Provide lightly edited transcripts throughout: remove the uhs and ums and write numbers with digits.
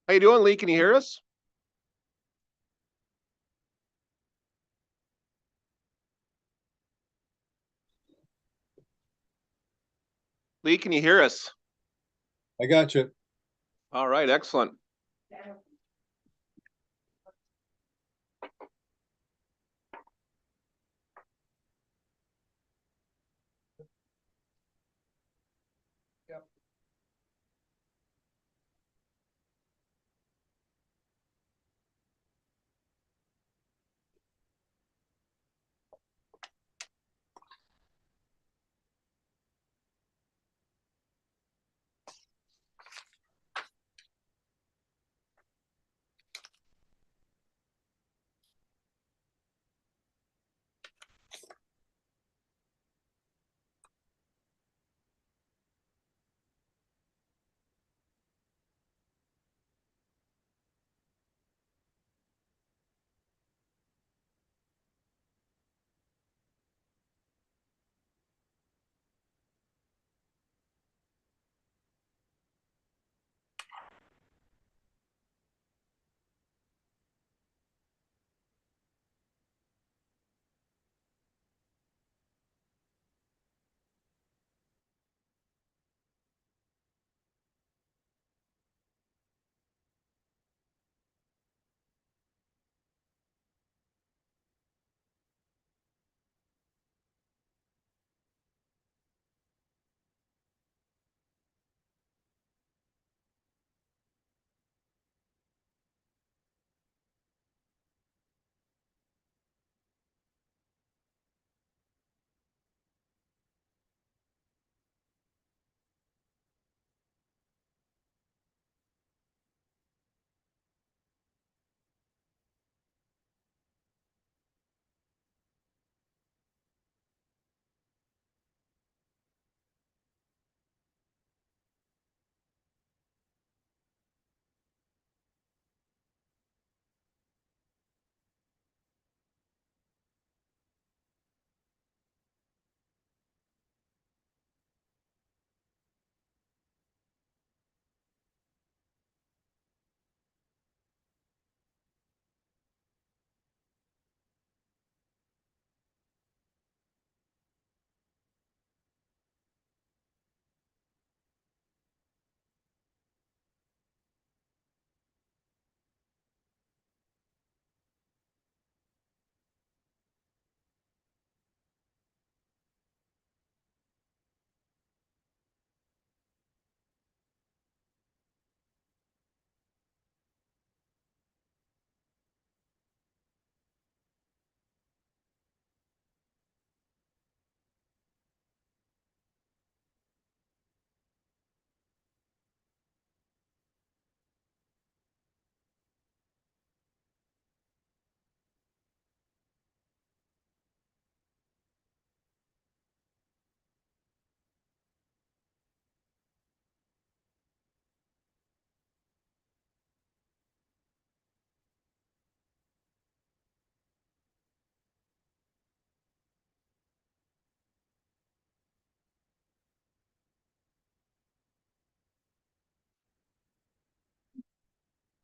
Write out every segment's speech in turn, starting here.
How you doing, Lee? Can you hear us? Lee, can you hear us? I got you. All right, excellent. Yep.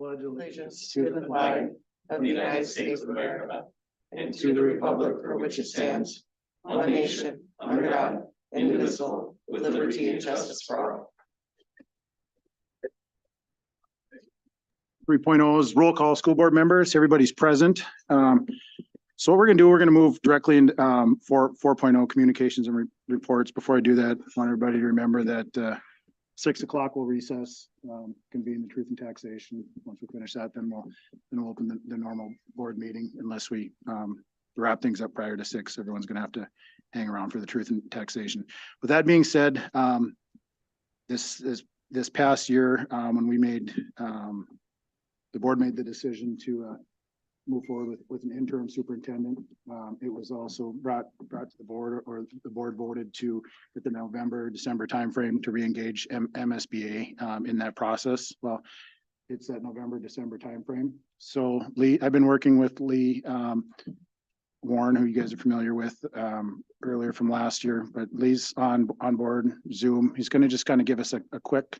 'Pledge allegiance to the flag of the United States of America and to the republic for which it stands, one nation, under God, indivisible, with liberty and justice for all. 3.0 is roll call. School board members, everybody's present. So what we're gonna do, we're gonna move directly into 4.0 communications and reports. Before I do that, I want everybody to remember that 6 o'clock we'll recess, convene the truth and taxation. Once we finish that, then we'll open the normal board meeting unless we wrap things up prior to 6. Everyone's gonna have to hang around for the truth and taxation. With that being said, this past year, when we made the board made the decision to move forward with an interim superintendent. It was also brought to the board, or the board voted to, at the November, December timeframe, to re-engage MSBA in that process. Well, it's that November, December timeframe. So Lee, I've been working with Lee Warren, who you guys are familiar with earlier from last year, but Lee's on board Zoom. He's going to just kind of give us a quick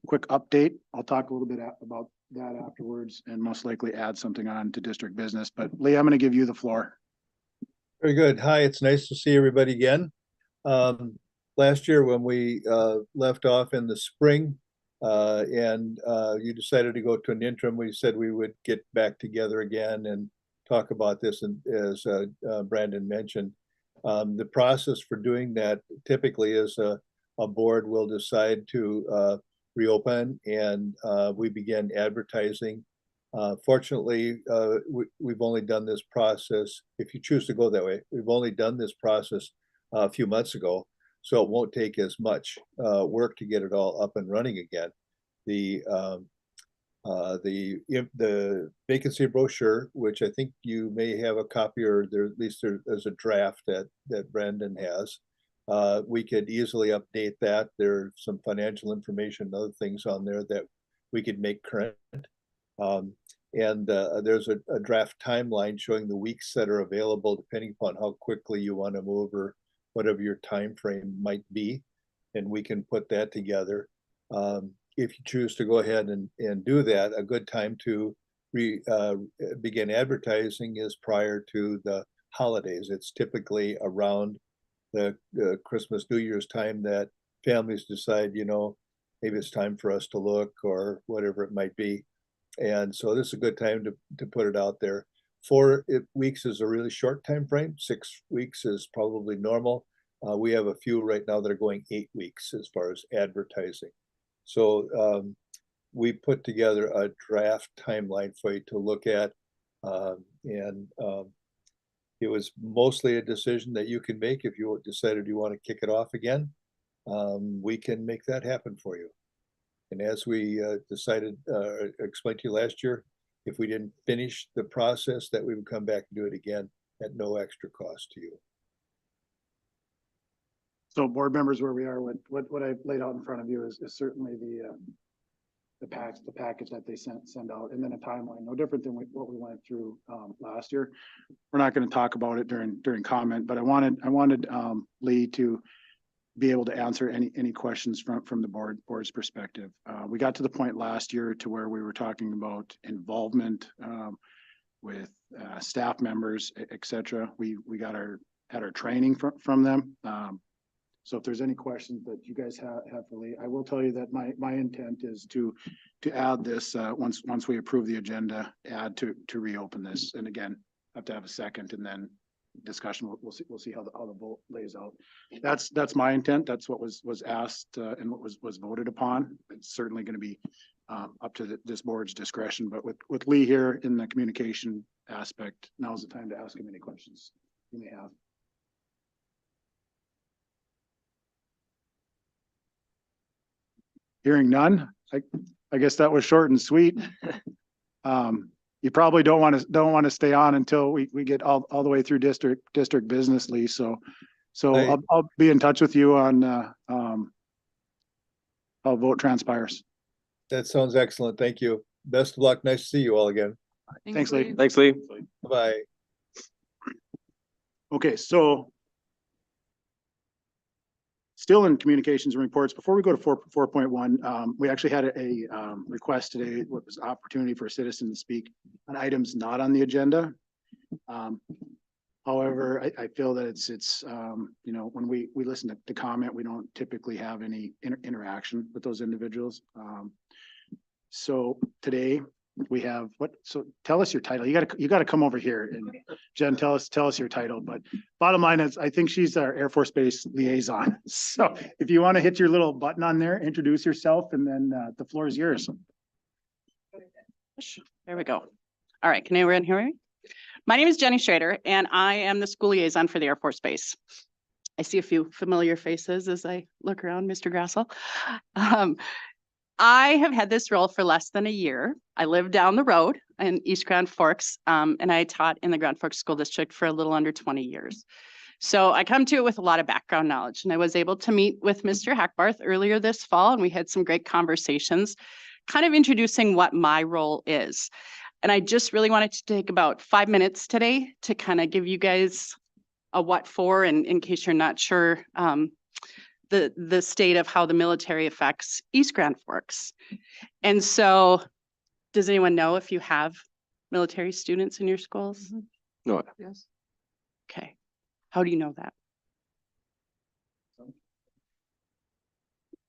quick update. I'll talk a little bit about that afterwards and most likely add something on to district business. But Lee, I'm going to give you the floor. Very good. Hi, it's nice to see everybody again. Last year when we left off in the spring and you decided to go to an interim, we said we would get back together again and talk about this. And as Brandon mentioned, the process for doing that typically is a board will decide to reopen and we begin advertising. Fortunately, we've only done this process, if you choose to go that way, we've only done this process a few months ago, so it won't take as much work to get it all up and running again. The vacancy brochure, which I think you may have a copy, or there at least there's a draft that Brandon has. We could easily update that. There's some financial information and other things on there that we could make current. There's a draft timeline showing the weeks that are available depending upon how quickly you want to move or whatever your time frame might be, and we can put that together. If you choose to go ahead and do that, a good time to begin advertising is prior to the holidays. It's typically around the Christmas, New Year's time that families decide, you know, maybe it's time for us to look or whatever it might be. And so this is a good time to put it out there. 4 weeks is a really short time frame. 6 weeks is probably normal. We have a few right now that are going 8 weeks as far as advertising. So we put together a draft timeline for you to look at. It was mostly a decision that you can make. If you decided you want to kick it off again, we can make that happen for you. And as we explained to you last year, if we didn't finish the process, that we would come back and do it again at no extra cost to you. So board members, where we are, what I've laid out in front of you is certainly the package that they send out, and then a timeline, no different than what we went through last year. We're not going to talk about it during comment, but I wanted Lee to be able to answer any questions from the board's perspective. We got to the point last year to where we were talking about involvement with staff members, et cetera. We had our training from them. So if there's any questions that you guys have for Lee, I will tell you that my intent is to add this once we approve the agenda, to reopen this. And again, have to have a second and then discussion. We'll see how the vote lays out. That's my intent. That's what was asked and what was voted upon. It's certainly going to be up to this board's discretion. But with Lee here in the communication aspect, now's the time to ask him any questions you may have. Hearing none, I guess that was short and sweet. You probably don't want to stay on until we get all the way through district business, Lee. So I'll be in touch with you on how vote transpires. That sounds excellent. Thank you. Best of luck. Nice to see you all again. Thanks, Lee. Thanks, Lee. Bye. Okay, so still in communications and reports, before we go to 4.1, we actually had a request today, what was opportunity for a citizen to speak on items not on the agenda. However, I feel that it's you know, when we listen to comment, we don't typically have any interaction with those individuals. So today we have so tell us your title. You gotta come over here, and Jen, tell us your title. But bottom line is, I think she's our Air Force Base liaison. So if you want to hit your little button on there, introduce yourself, and then the floor is yours. There we go. All right, can everyone hear me? My name is Jenny Schrader, and I am the school liaison for the Air Force Base. I see a few familiar faces as I look around, Mr. Grassel. I have had this role for less than a year. I live down the road in East Grand Forks, and I taught in the Grand Forks School District for a little under 20 years. So I come to it with a lot of background knowledge, and I was able to meet with Mr. Hackbarth earlier this fall, and we had some great conversations, kind of introducing what my role is. And I just really wanted to take about 5 minutes today to kind of give you guys a what for, and in case you're not sure the state of how the military affects East Grand Forks. And so, does anyone know if you have military students in your schools? No. Yes. Okay. How do you know that?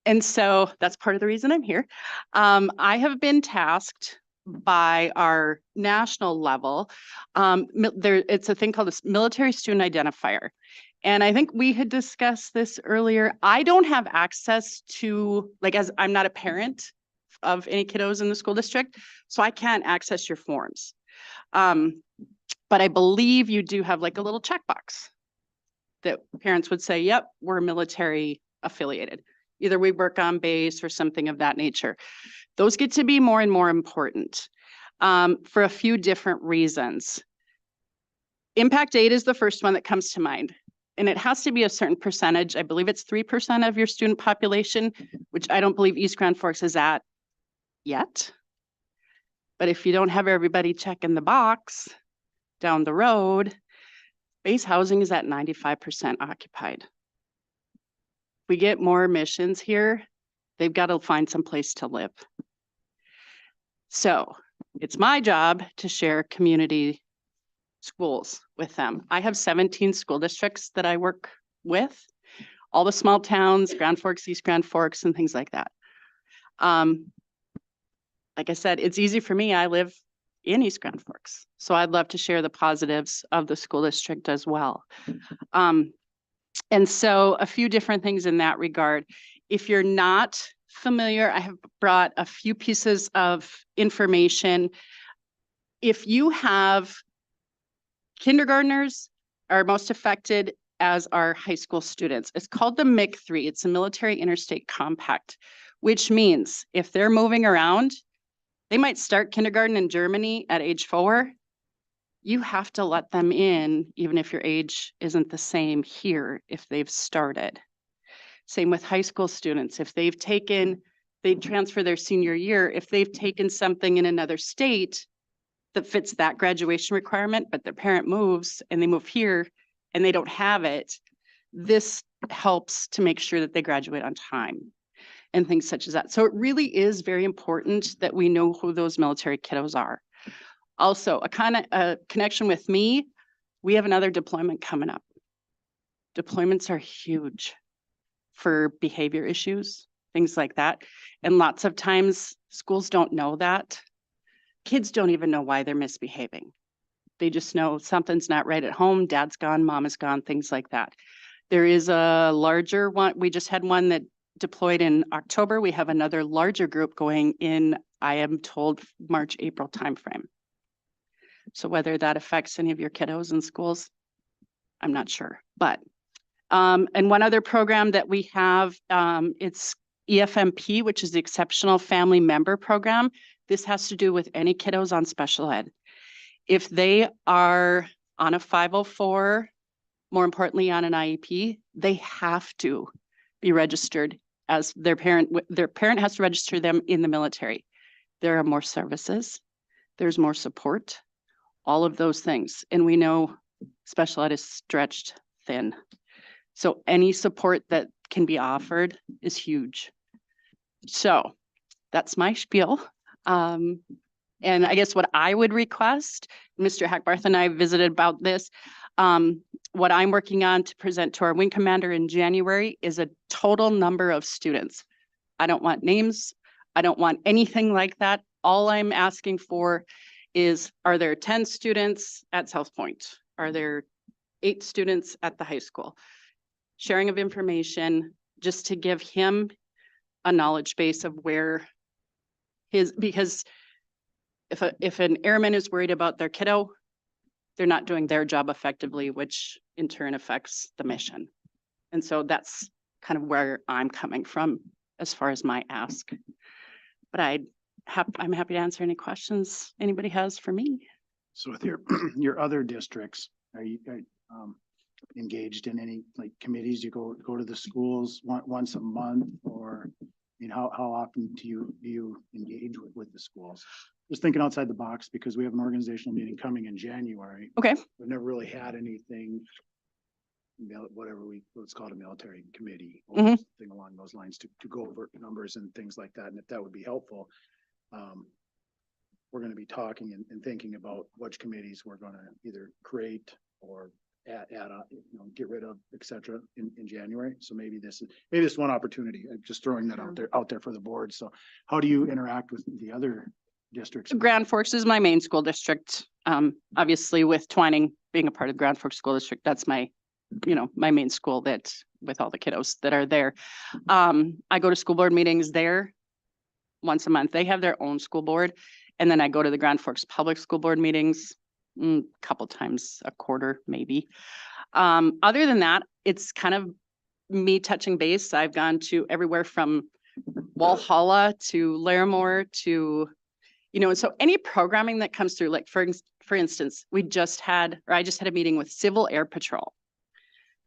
And so that's part of the reason I'm here. I have been tasked by our national level. It's a thing called a military student identifier. And I think we had discussed this earlier. I don't have access to, like, as I'm not a parent of any kiddos in the school district, so I can't access your forms. But I believe you do have like a little checkbox that parents would say, yep, we're military affiliated. Either we work on base or something of that nature. Those get to be more and more important for a few different reasons. Impact aid is the first one that comes to mind. And it has to be a certain percentage. I believe it's 3% of your student population, which I don't believe East Grand Forks is at yet. But if you don't have everybody checking the box down the road, base housing is at 95% occupied. We get more missions here, they've got to find some place to live. So it's my job to share community schools with them. I have 17 school districts that I work with, all the small towns, Grand Forks, East Grand Forks, and things like that. Like I said, it's easy for me. I live in East Grand Forks, so I'd love to share the positives of the school district as well. And so a few different things in that regard. If you're not familiar, I have brought a few pieces of information. If you have kindergartners are most affected, as are high school students. It's called the MIC3. It's a Military Interstate Compact, which means if they're moving around, they might start kindergarten in Germany at age 4. You have to let them in, even if your age isn't the same here, if they've started. Same with high school students. If they've taken, they transfer their senior year, if they've taken something in another state that fits that graduation requirement, but their parent moves and they move here and they don't have it, this helps to make sure that they graduate on time and things such as that. So it really is very important that we know who those military kiddos are. Also, a connection with me, we have another deployment coming up. Deployments are huge for behavior issues, things like that. And lots of times schools don't know that. Kids don't even know why they're misbehaving. They just know something's not right at home, dad's gone, mom is gone, things like that. There is a larger one. We just had one that deployed in October. We have another larger group going in, I am told, March, April timeframe. So whether that affects any of your kiddos in schools, I'm not sure. But, and one other program that we have, it's EFMP, which is the Exceptional Family Member Program. This has to do with any kiddos on special ed. If they are on a 504, more importantly on an IEP, they have to be registered as their parent has to register them in the military. There are more services, there's more support, all of those things. And we know special ed is stretched thin. So any support that can be offered is huge. So that's my spiel. And I guess what I would request, Mr. Hackbarth and I visited about this. What I'm working on to present to our wing commander in January is a total number of students. I don't want names. I don't want anything like that. All I'm asking for is, are there 10 students at South Point? Are there 8 students at the high school? Sharing of information just to give him a knowledge base of where because if an airman is worried about their kiddo, they're not doing their job effectively, which in turn affects the mission. And so that's kind of where I'm coming from as far as my ask. But I'm happy to answer any questions anybody has for me. So with your other districts, are you engaged in any like committees? You go to the schools once a month, or I mean, how often do you engage with the schools? Just thinking outside the box, because we have an organizational meeting coming in January. Okay. We've never really had anything whatever let's call it a military committee. or Mhm. Something along those lines to go over numbers and things like that. And if that would be helpful, we're gonna be talking and thinking about which committees we're gonna either create or add on, get rid of, et cetera, in January. So maybe this is one opportunity. I'm just throwing that out there for the board. So how do you interact with the other districts? Grand Forks is my main school district. Obviously with Twining being a part of Grand Forks School District, that's my main school that with all the kiddos that are there. I go to school board meetings there once a month. They have their own school board. And then I go to the Grand Forks Public School Board meetings a couple times a quarter, maybe. Other than that, it's kind of me touching base. I've gone to everywhere from Walhalla to Larimore to, so any programming that comes through, like for instance, I just had a meeting with Civil Air Patrol.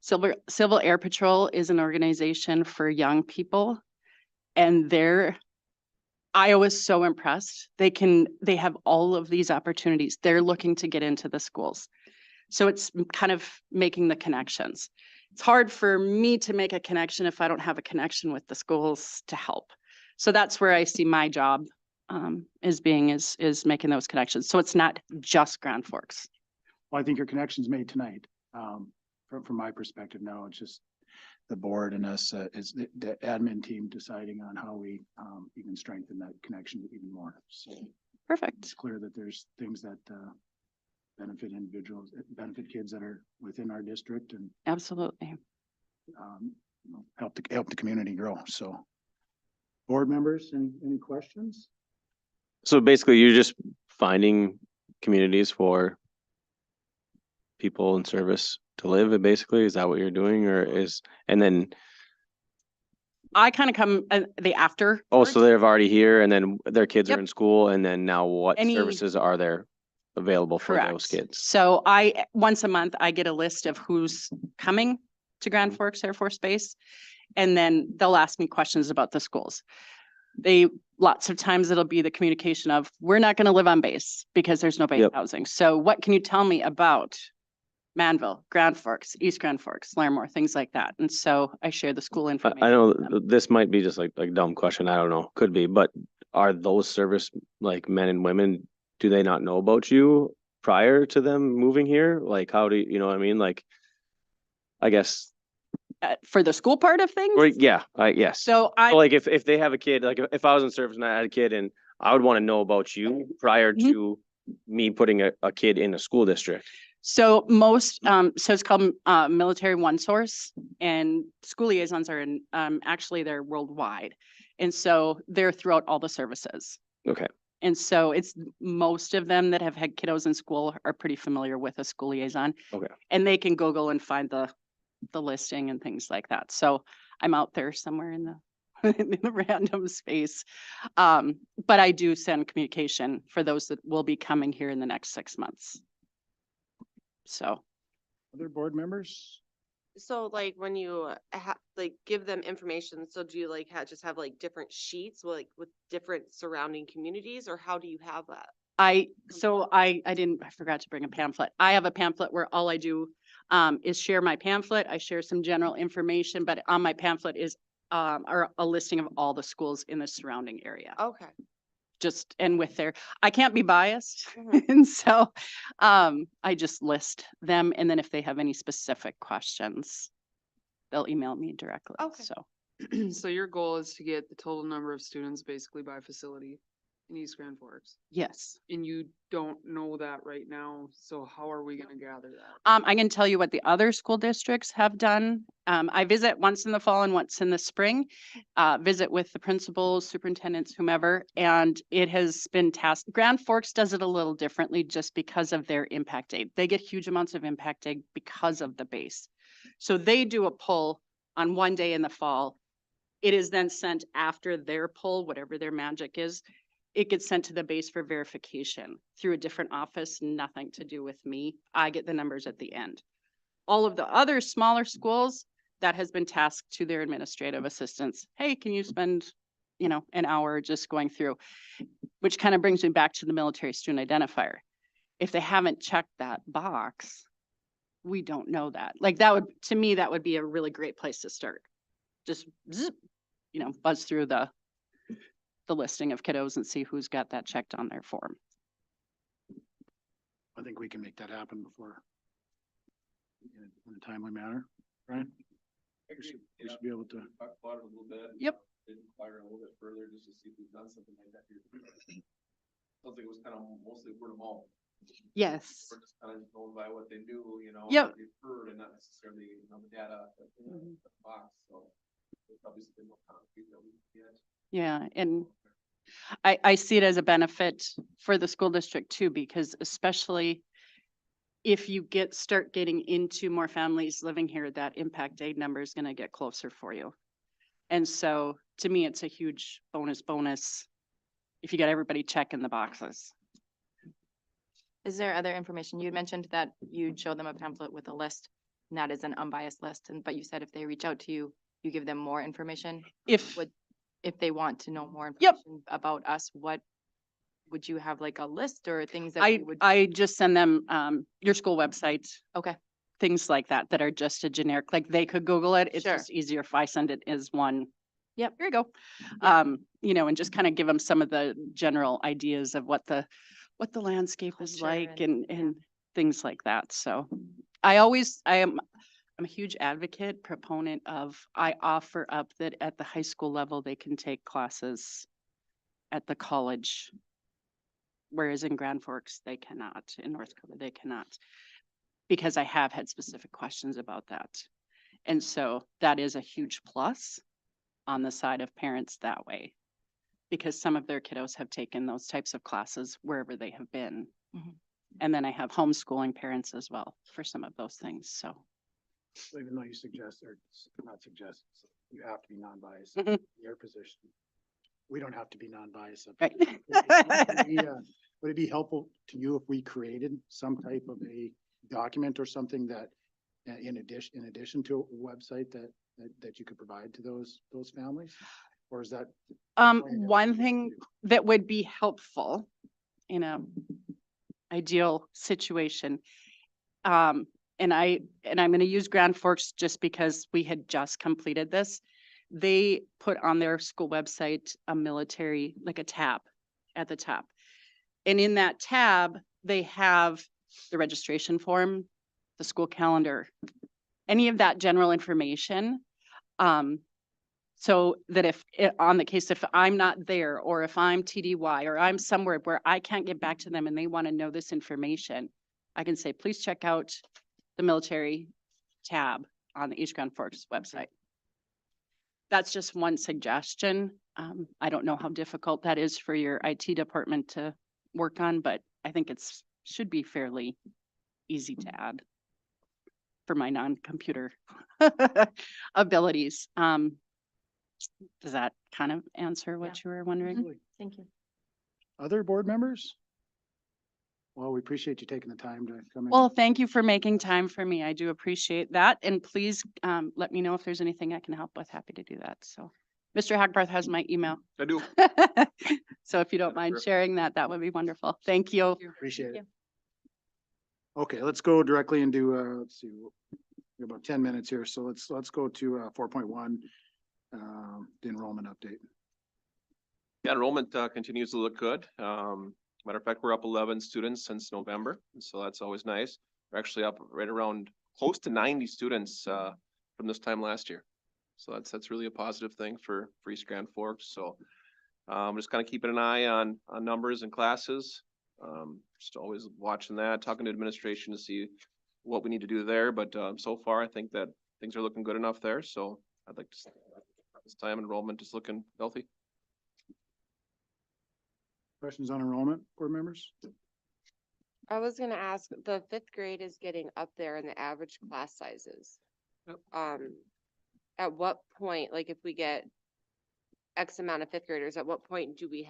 Civil Air Patrol is an organization for young people, and I was so impressed. They have all of these opportunities. They're looking to get into the schools. So it's kind of making the connections. It's hard for me to make a connection if I don't have a connection with the schools to help. So that's where I see my job is making those connections. So it's not just Grand Forks. Well, I think your connection's made tonight. From my perspective now, it's just the board and us is the admin team deciding on how we even strengthen that connection even more. So Perfect. it's clear that there's things that benefit individuals, benefit kids that are within our district and Absolutely. help the community grow. So board members, any questions? So basically you're just finding communities for people in service to live, basically, is that what you're doing, and then, I kind of come the after. oh, so they're already here and then their kids are Yep. in school, and then now what Any- services are there available for those Correct. kids? So once a month, I get a list of who's coming to Grand Forks Air Force Base. And then they'll ask me questions about the schools. Lots of times it'll be the communication of, we're not going to live on base because there's no base Yep. housing. So what can you tell me about Manville, Grand Forks, East Grand Forks, Larimore, things like that? And so I share the school information. I know with them. this might be just like a dumb question, I don't know, could be, but are those service, like men and women, do they not know about you prior to them moving here? Like, how do you know what I mean? Like, I guess, For the school part of things. or yeah, yes. So So, like if they have a kid, like if I was in service and I had a kid, and I would want to know about you prior Mhm. to me putting a kid in a school district. So so it's called Military One Source, and school liaisons are actually they're worldwide. And so they're throughout all the services. Okay. And so it's most of them that have had kiddos in school are pretty familiar with a school liaison. Okay. And they can Google and find the listing and things like that. So I'm out there somewhere in the in the random space. But I do send communication for those that will be coming here in the next 6 months. So Other board members? So like when you give them information, so do you like just have like different sheets like with different surrounding communities, or how do you have that? I forgot to bring a pamphlet. I have a pamphlet where all I do is share my pamphlet. I share some general information, but on my pamphlet is are a listing of all the schools in the surrounding area. Okay. I can't be biased. Mhm. And so I just list them. And then if they have any specific questions, they'll email me directly. Okay. So So your goal is to get the total number of students basically by facility in East Grand Forks, yes. and you don't know that right now, so how are we gonna gather that? I can tell you what the other school districts have done. I visit once in the fall and once in the spring, visit with the principals, superintendents, whomever, and it has been tasked. Grand Forks does it a little differently just because of their impact aid. They get huge amounts of impact aid because of the base. So they do a pull on one day in the fall. It is then sent after their pull, whatever their magic is. It gets sent to the base for verification through a different office, nothing to do with me. I get the numbers at the end. All of the other smaller schools, that has been tasked to their administrative assistants. Hey, can you spend, an hour just going through? Which kind of brings me back to the military student identifier. If they haven't checked that box, we don't know that. Like that would, to me, that would be a really great place to start. Just zip, buzz through the listing of kiddos and see who's got that checked on their form. I think we can make that happen before in a timely manner, right? We should be able to. Talk about it a little bit. Yep. Inquire a little bit further just to see if we've done something like that here. Sounds like it was kind of mostly word of mouth. Yes. We're just kind of going by what they do, Yep. what they've heard and not necessarily, the data, Mhm. the box, so. There's probably something more concrete that we can get. Yeah, and I see it as a benefit for the school district too, because especially if you start getting into more families living here, that impact aid number is gonna get closer for you. And so to me, it's a huge bonus if you got everybody checking the boxes. Is there other information? You had mentioned that you'd show them a pamphlet with a list, and that is an unbiased list, but you said if they reach out to you, you give them more information. If, If they want to know more Yep. information about us, what would you have, like a list or things that we would? I just send them, your school website, Okay, things like that, that are just a generic, like they could Google it. It's Sure. just easier if I send it as one. Yep. Here you go. And just kind of give them some of the general ideas of what the landscape is Culture like and- and things like that. So I'm a huge advocate, proponent of, I offer up that at the high school level, they can take classes at the college. Whereas in Grand Forks, they cannot, in North Dakota, they cannot. Because I have had specific questions about that. And so that is a huge plus on the side of parents that way. Because some of their kiddos have taken those types of classes wherever they have been. Mhm. And then I have homeschooling parents as well for some of those things, so. Even though you suggest, or not suggest, you have to be non-biased Mhm. in your position. We don't have to be non-biased. Right. Would it be helpful to you if we created some type of a document or something that, in addition to a website that you could provide to those families? Or is that? One thing that would be helpful in a ideal situation. And I'm going to use Grand Forks just because we had just completed this. They put on their school website a military, like a tab at the top. And in that tab, they have the registration form, the school calendar, any of that general information. So that if I'm not there, or if I'm TDY, or I'm somewhere where I can't get back to them and they want to know this information, I can say, please check out the military tab on the East Grand Forks website. That's just one suggestion. I don't know how difficult that is for your IT department to work on, but I think should be fairly easy to add for my non-computer abilities. Does that kind of answer what you were wondering? thank you. Other board members? Well, we appreciate you taking the time to come in. Well, thank you for making time for me. I do appreciate that. And please, let me know if there's anything I can help with. Happy to do that. So Mr. Hackbarth has my email. I do. So if you don't mind Sure. sharing that, that would be wonderful. Thank you. Appreciate Thank it. Okay, let's go directly into, let's see, we have about 10 minutes here, so let's go to 4.1, the enrollment update. Yeah, enrollment continues to look good. Matter of fact, we're up 11 students since November, so that's always nice. We're actually up right around close to 90 students from this time last year. So that's really a positive thing for East Grand Forks. So just kind of keeping an eye on numbers and classes. Just always watching that, talking to administration to see what we need to do there. But so far, I think that things are looking good enough there. So I'd like to say this time enrollment is looking healthy. Questions on enrollment, board members? I was gonna ask, the fifth grade is getting up there in the average class sizes. Yep. At what point, like if we get X amount of fifth graders, at what point do we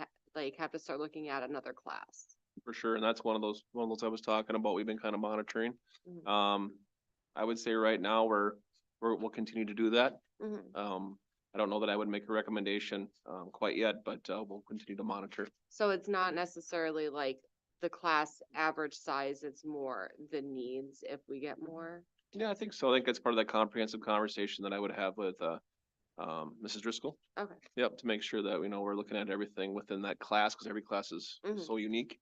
have to start looking at another class? For sure, and that's one of those I was talking about, we've been kind of monitoring. Mhm. I would say right now we'll continue to do that. Mhm. I don't know that I would make a recommendation, quite yet, but, we'll continue to monitor. So it's not necessarily like the class average size, it's more the needs if we get more. Yeah, I think so. I think that's part of that comprehensive conversation that I would have with, Mrs. Driscoll. Okay. Yep, to make sure that, we're looking at everything within that class, because every class is Mhm. so unique.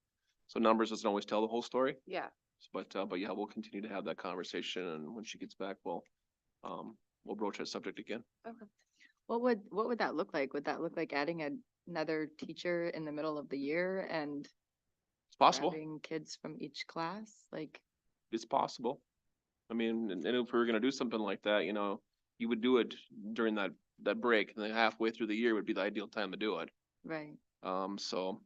So numbers doesn't always tell the whole story, Yeah, but yeah, we'll continue to have that conversation, and when she gets back, we'll broach that subject again. What would that look like? Would that look like adding another teacher in the middle of the year and It's possible. grabbing kids from each class? Like, It's possible. I mean, and if we were gonna do something like that, you would do it during that break, and then halfway through the year would be the ideal time to do it. right, So,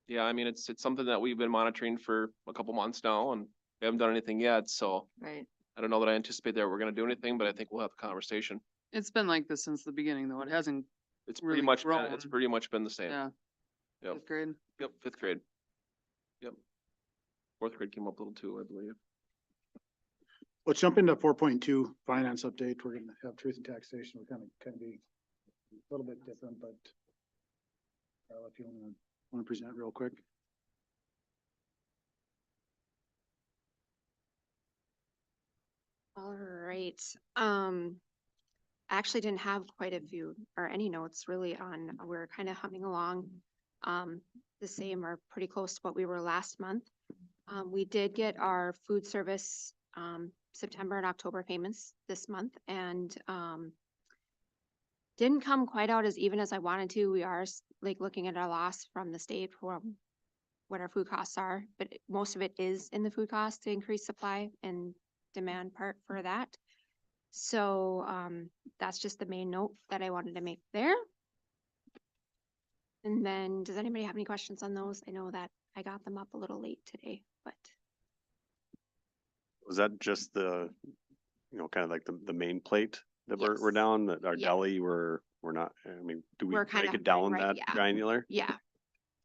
yeah, I mean, it's something that we've been monitoring for a couple months now, and we haven't done anything yet, so right. I don't know that I anticipate that we're gonna do anything, but I think we'll have a conversation. It's been like this since the beginning, though. It hasn't, It's pretty Really much, it's grown. pretty much been the same. yeah. Yep. Fifth grade. Yep, fifth grade. Yep. Fourth grade came up a little too, I believe. Let's jump into 4.2 finance update. We're gonna have truth and taxation. We're kind of be a little bit different, but if you wanna present real quick. All right, I actually didn't have quite a few or any notes really on, we're kind of humming along. The same or pretty close to what we were last month. We did get our food service, September and October payments this month and, didn't come quite out as even as I wanted to. We are like looking at our loss from the state for what our food costs are, but most of it is in the food cost to increase supply and demand part for that. So, that's just the main note that I wanted to make there. And then, does anybody have any questions on those? I know that I got them up a little late today, but Was that just the, kind of like the main plate that we're Yes. down, that our Yeah. deli, we're not, I mean, do we We're kinda break it down right, that yeah. granular? yeah,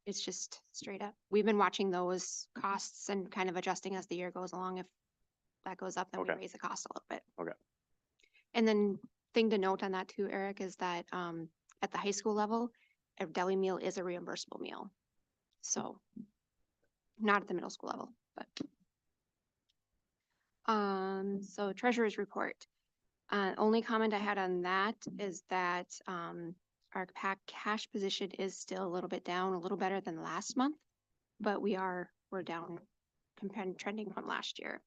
it's just straight up. We've been watching those costs and kind of adjusting as the year goes along. If that goes up, then we Okay. raise the cost a little bit. Okay. And then thing to note on that too, Eric, is that at the high school level, a deli meal is a reimbursable meal. So not at the middle school level, but so treasurer's report. Only comment I had on that is that our cash position is still a little bit down, a little better than last month, but we're down compared trending from last year.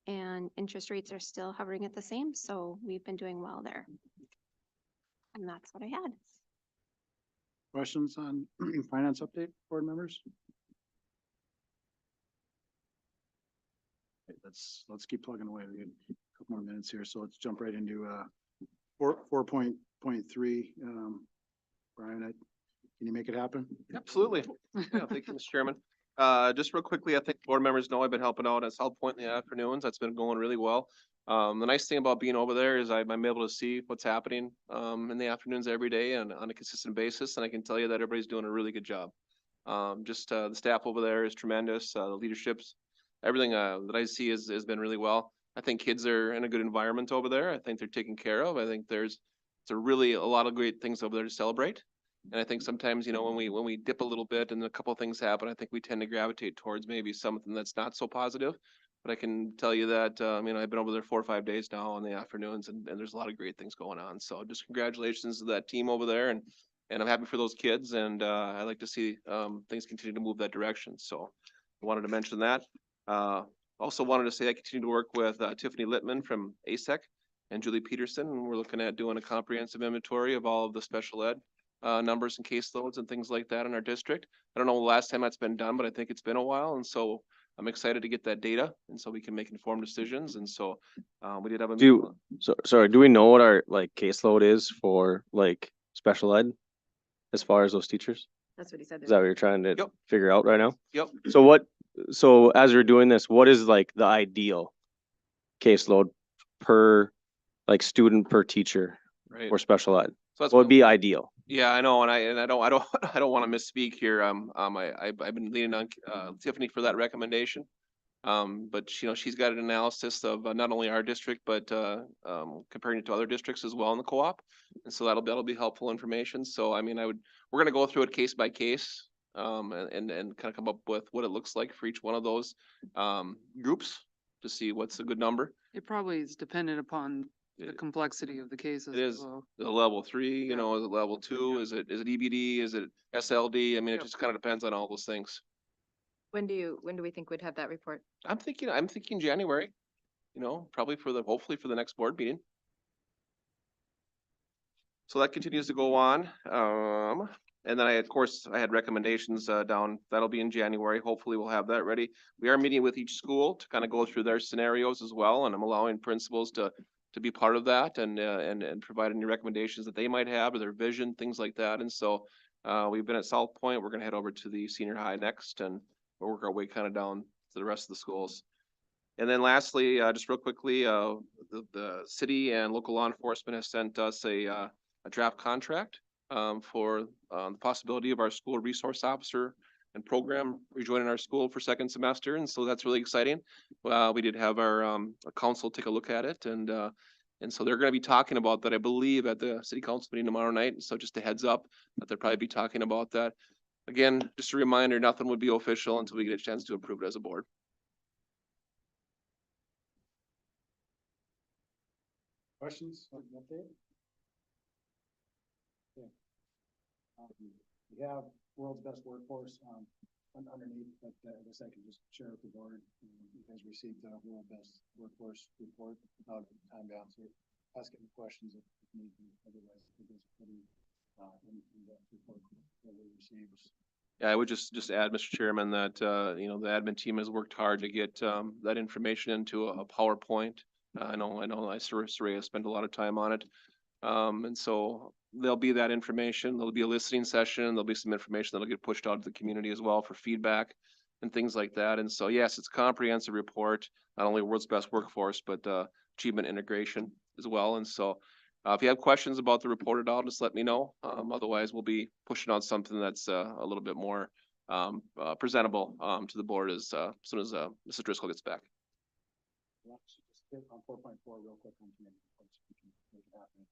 And interest rates are still hovering at the same, so we've been doing well there. And that's what I had. Questions on finance update, board members? Okay, let's keep plugging away. We got a couple more minutes here, so let's jump right into 4.3. Brian, can you make it happen? Absolutely. Yeah, thank you, Mr. Chairman. Just real quickly, I think board members know I've been helping out at South Point in the afternoons. That's been going really well. The nice thing about being over there is I'm able to see what's happening in the afternoons every day and on a consistent basis, and I can tell you that everybody's doing a really good job. The staff over there is tremendous. The leadership's, everything that I see has been really well. I think kids are in a good environment over there. I think they're taken care of. I think there's really a lot of great things over there to celebrate. And I think sometimes, when we dip a little bit and a couple of things happen, I think we tend to gravitate towards maybe something that's not so positive. But I can tell you that, I've been over there 4 or 5 days now in the afternoons, and there's a lot of great things going on. So just congratulations to that team over there, and I'm happy for those kids, and I like to see things continue to move that direction. So I wanted to mention that. Also wanted to say I continue to work with Tiffany Littman from ASEC and Julie Peterson, and we're looking at doing a comprehensive inventory of all of the special ed numbers and caseloads and things like that in our district. I don't know the last time that's been done, but I think it's been a while, and so I'm excited to get that data, and so we can make informed decisions. And so we did have a. Sorry, do we know what our like caseload is for like special ed? As far as those teachers? That's what he said. Is that what you're trying to Yep. figure out right now? Yep. So as you're doing this, what is like the ideal caseload per like student per teacher Right. for special ed? So that's What would be ideal? Yeah, I know, and I don't I don't want to misspeak here. I've been leaning on Tiffany for that recommendation. But she's got an analysis of not only our district, but comparing it to other districts as well in the co-op. And so that'll be helpful information. So I mean, we're gonna go through it case by case. and kind of come up with what it looks like for each one of those, groups to see what's a good number. It probably is dependent upon the It- complexity of the cases. It as is well. the level 3, you Yeah. know, is it level 2, is it EBD, is it SLD? I mean, it Yep. just kind of depends on all those things. When do we think we'd have that report? I'm thinking January, you know, probably hopefully for the next board meeting. So that continues to go on. And then of course, I had recommendations, down, that'll be in January. Hopefully we'll have that ready. We are meeting with each school to kind of go through their scenarios as well, and I'm allowing principals to be part of that and provide any recommendations that they might have or their vision, things like that. And so, we've been at South Point. We're gonna head over to the senior high next and we'll work our way kind of down to the rest of the schools. And then lastly, just real quickly, the city and local law enforcement has sent us a draft contract for the possibility of our school resource officer and program rejoining our school for second semester. And so that's really exciting. We did have our council take a look at it, and so they're going to be talking about that, I believe, at the city council meeting tomorrow night. So just a heads up that they'll probably be talking about that. Again, just a reminder, nothing would be official until we get a chance to approve it as a board. Questions on the update? Okay. We have world's best workforce, underneath, but I guess I can just share with the board. You guys received the world best workforce report. Now time to answer, ask any questions if need be. Otherwise, it is pretty, in that report that we received. Yeah, I would just add, Mr. Chairman, that, you know, the admin team has worked hard to get, that information into a PowerPoint. I know, Soraya spent a lot of time on it. And so there'll be that information, there'll be a listening session, there'll be some information that'll get pushed out to the community as well for feedback and things like that. And so, yes, it's a comprehensive report, not only world's best workforce, but, achievement integration as well. And so, if you have questions about the report at all, just let me know. Otherwise, we'll be pushing out something that's, a little bit more, presentable, to the board as soon as, Mrs. Driscoll gets back. On 4.4 real quick on community reports, we can make it happen.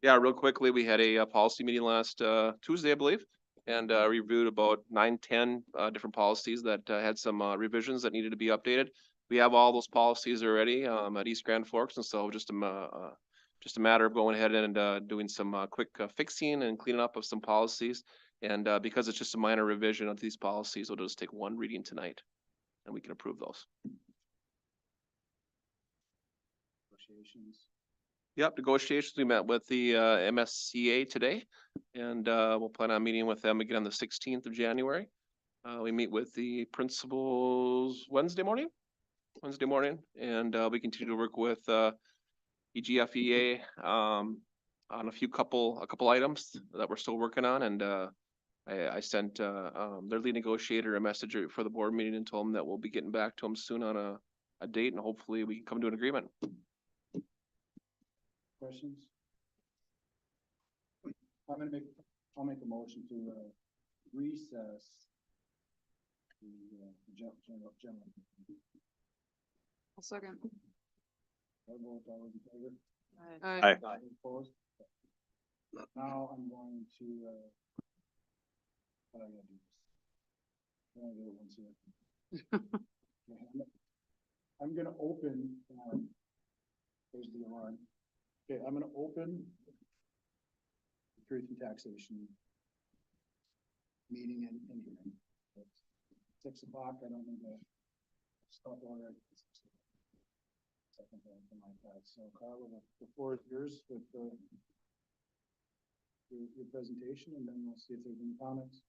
Yeah, real quickly, we had a policy meeting last Tuesday, I believe, and reviewed about 9-10 different policies that had some revisions that needed to be updated. We have all those policies already at East Grand Forks, and so just a matter of going ahead and doing some quick fixing and cleaning up of some policies. And because it's just a minor revision of these policies, it'll just take one reading tonight, and we can approve those. Negotiations. Yep, negotiations. We met with the MSCA today, and we'll plan on meeting with them again on the 16th of January. We meet with the principals Wednesday morning, and we continue to work with EGFEA on a couple items that we're still working on. And I sent their lead negotiator a message for the board meeting and told them that we'll be getting back to them soon on a date, and hopefully we can come to an agreement. Questions? I'll make a motion to recess the general. I'll second. All in favor? Aye. Opposed? Now I'm going to, how do I gotta do this? I'm gonna do it once here. I'm gonna open, there's the alarm. Okay, I'm gonna open the Truth and Taxation meeting in here. It's 6 o'clock, I don't need to stop order. Something like that. So Carla, the floor is yours with your presentation, and then we'll see if there's any comments.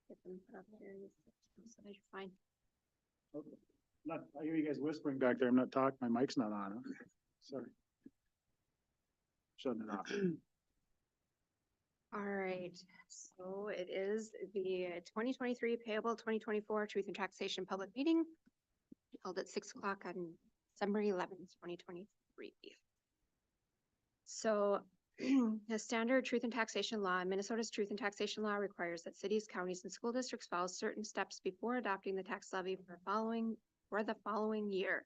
Get them put up there. So that you're fine. Okay. I hear you guys whispering back there. I'm not talking, my mic's not on. Huh? Sorry. Shutting it off. All right, so it is the 2023 payable 2024 Truth and Taxation Public Meeting held at 6 o'clock on December 11th, 2023. So the standard truth and taxation law, Minnesota's truth and taxation law requires that cities, counties, and school districts follow certain steps before adopting the tax levy for the following year.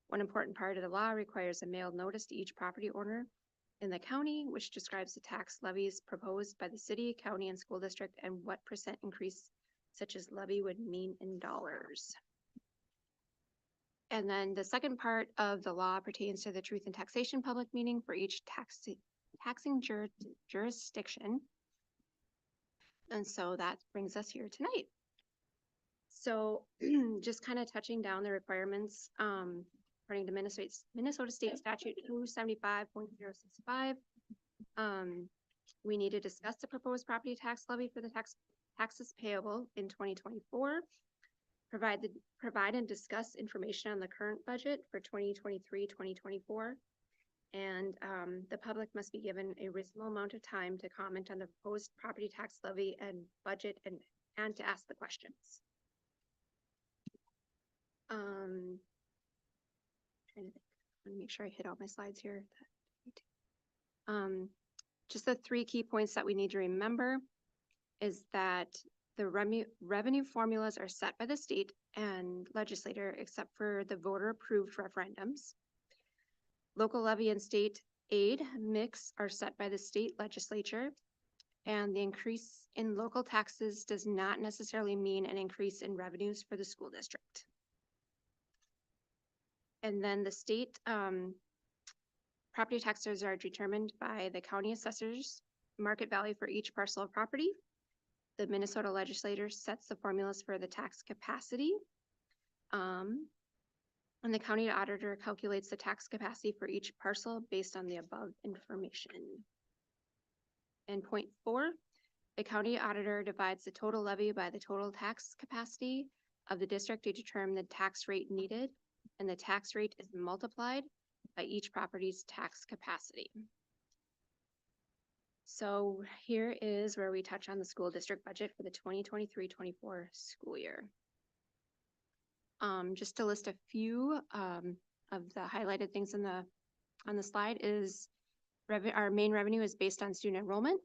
One important part of the law requires a mailed notice to each property owner in the county, which describes the tax levies proposed by the city, county, and school district, and what % increase such as levy would mean in dollars. And then the second part of the law pertains to the truth and taxation public meeting for each taxing jurisdiction. And so that brings us here tonight. So just kind of touching down the requirements, according to Minnesota State Statute 275.065. We need to discuss the proposed property tax levy for the taxes payable in 2024. Provide and discuss information on the current budget for 2023-2024. And the public must be given a reasonable amount of time to comment on the proposed property tax levy and budget and to ask the questions. Trying to think. Let me make sure I hit all my slides here. Just the 3 key points that we need to remember is that the revenue formulas are set by the state and legislature, except for the voter approved referendums. Local levy and state aid mix are set by the state legislature, and the increase in local taxes does not necessarily mean an increase in revenues for the school district. And then the state property taxes are determined by the county assessor's market value for each parcel of property. The Minnesota legislature sets the formulas for the tax capacity. And the county auditor calculates the tax capacity for each parcel based on the above information. And point 4, the county auditor divides the total levy by the total tax capacity of the district to determine the tax rate needed, and the tax rate is multiplied by each property's tax capacity. So here is where we touch on the school district budget for the 2023-24 school year. Just to list a few of the highlighted things on the slide is our main revenue is based on student enrollment.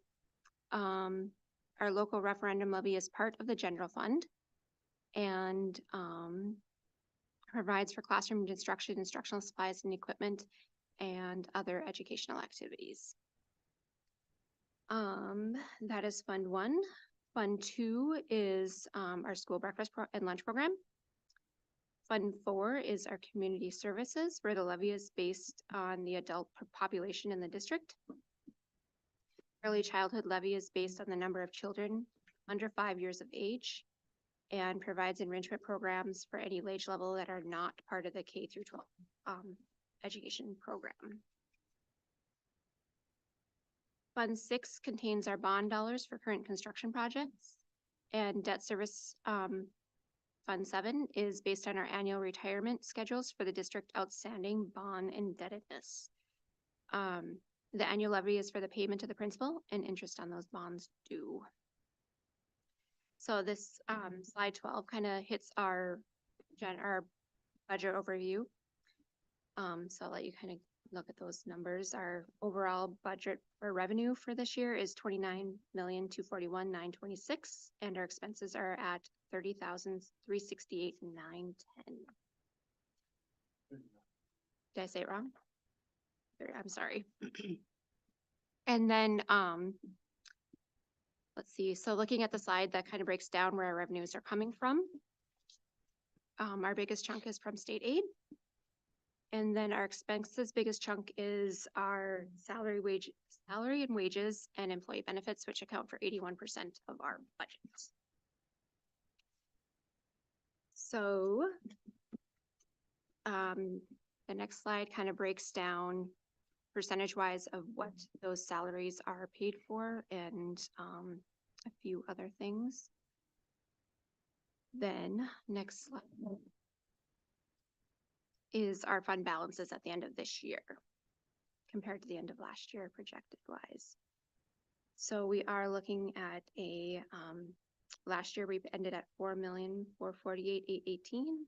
Our local referendum levy is part of the general fund and provides for classroom instruction, instructional supplies and equipment, and other educational activities. That is Fund 1. Fund 2 is our school breakfast and lunch program. Fund 4 is our community services, where the levy is based on the adult population in the district. Early childhood levy is based on the number of children under 5 years of age and provides enrichment programs for any age level that are not part of the K through 12 education program. Fund 6 contains our bond dollars for current construction projects, and debt service Fund 7 is based on our annual retirement schedules for the district outstanding bond indebtedness. The annual levy is for the payment to the principal and interest on those bonds due. So this slide 12 kind of hits our budget overview. So I'll let you kind of look at those numbers. Our overall budget for revenue for this year is $29,241,926, and our expenses are at $30,368,910. Did I say it wrong? I'm sorry. And then let's see. So looking at the slide, that kind of breaks down where our revenues are coming from. Our biggest chunk is from state aid. And then our expenses biggest chunk is our salary and wages and employee benefits, which account for 81% of our budgets. So the next slide kind of breaks down percentage wise of what those salaries are paid for and a few other things. Then next slide is our fund balances at the end of this year compared to the end of last year projected wise. So we are looking at a last year we ended at $4,448,818.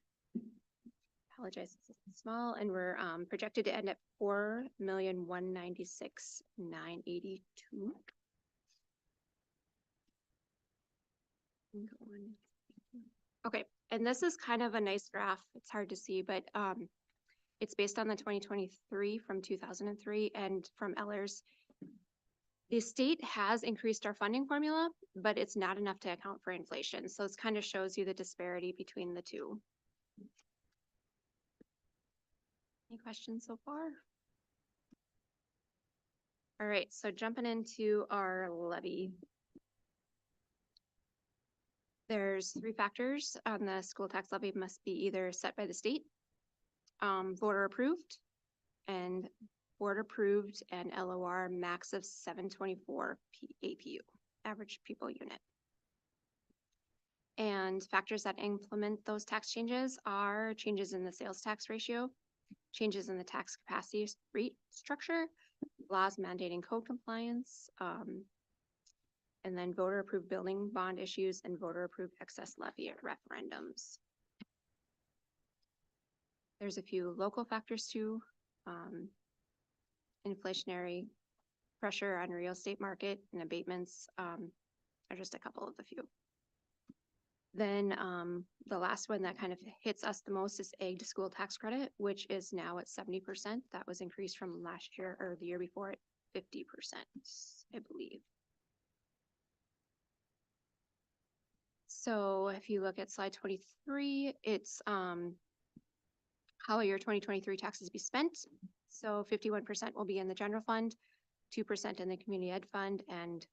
Apologize, it's small, and we're projected to end at $4,196,982. Okay, and this is kind of a nice graph. It's hard to see, but it's based on the 2023 from 2003 and from Ellers. The state has increased our funding formula, but it's not enough to account for inflation. So it kind of shows you the disparity between the two. Any questions so far? All right, so jumping into our levy. There's 3 factors on the school tax levy must be either set by the state, voter approved, and board approved and LOR max of 724 APU, average people unit. And factors that implement those tax changes are changes in the sales tax ratio, changes in the tax capacity rate structure, laws mandating code compliance, and then voter approved building bond issues and voter approved excess levy referendums. There's a few local factors too. Inflationary pressure on real estate market and abatements are just a couple of the few. Then the last one that kind of hits us the most is egg to school tax credit, which is now at 70%. That was increased from last year or the year before at 50%, I believe. So if you look at slide 23, it's how your 2023 taxes be spent. So 51% will be in the general fund, 2% in the community ed fund, and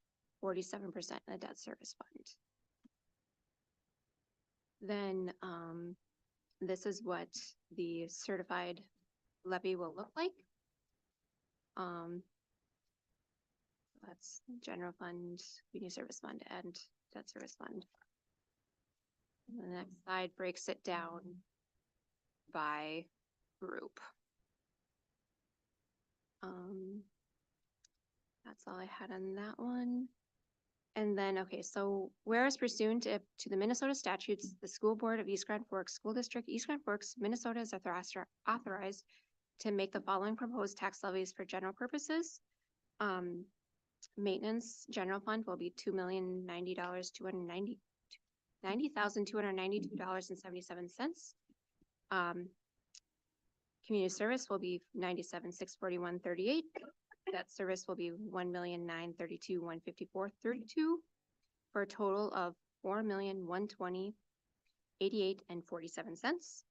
47% in the debt service fund. Then this is what the certified levy will look like. That's general fund, community service fund, and debt service fund. And the next slide breaks it down by group. That's all I had on that one. And then, okay, so whereas pursuant to the Minnesota statutes, the school board of East Grand Forks School District, East Grand Forks, Minnesota is authorized to make the following proposed tax levies for general purposes. Maintenance general fund will be $2,090,292.77. Community service will be $97,641.38. Debt service will be $1,932,154.32 for a total of $4,120,88.47.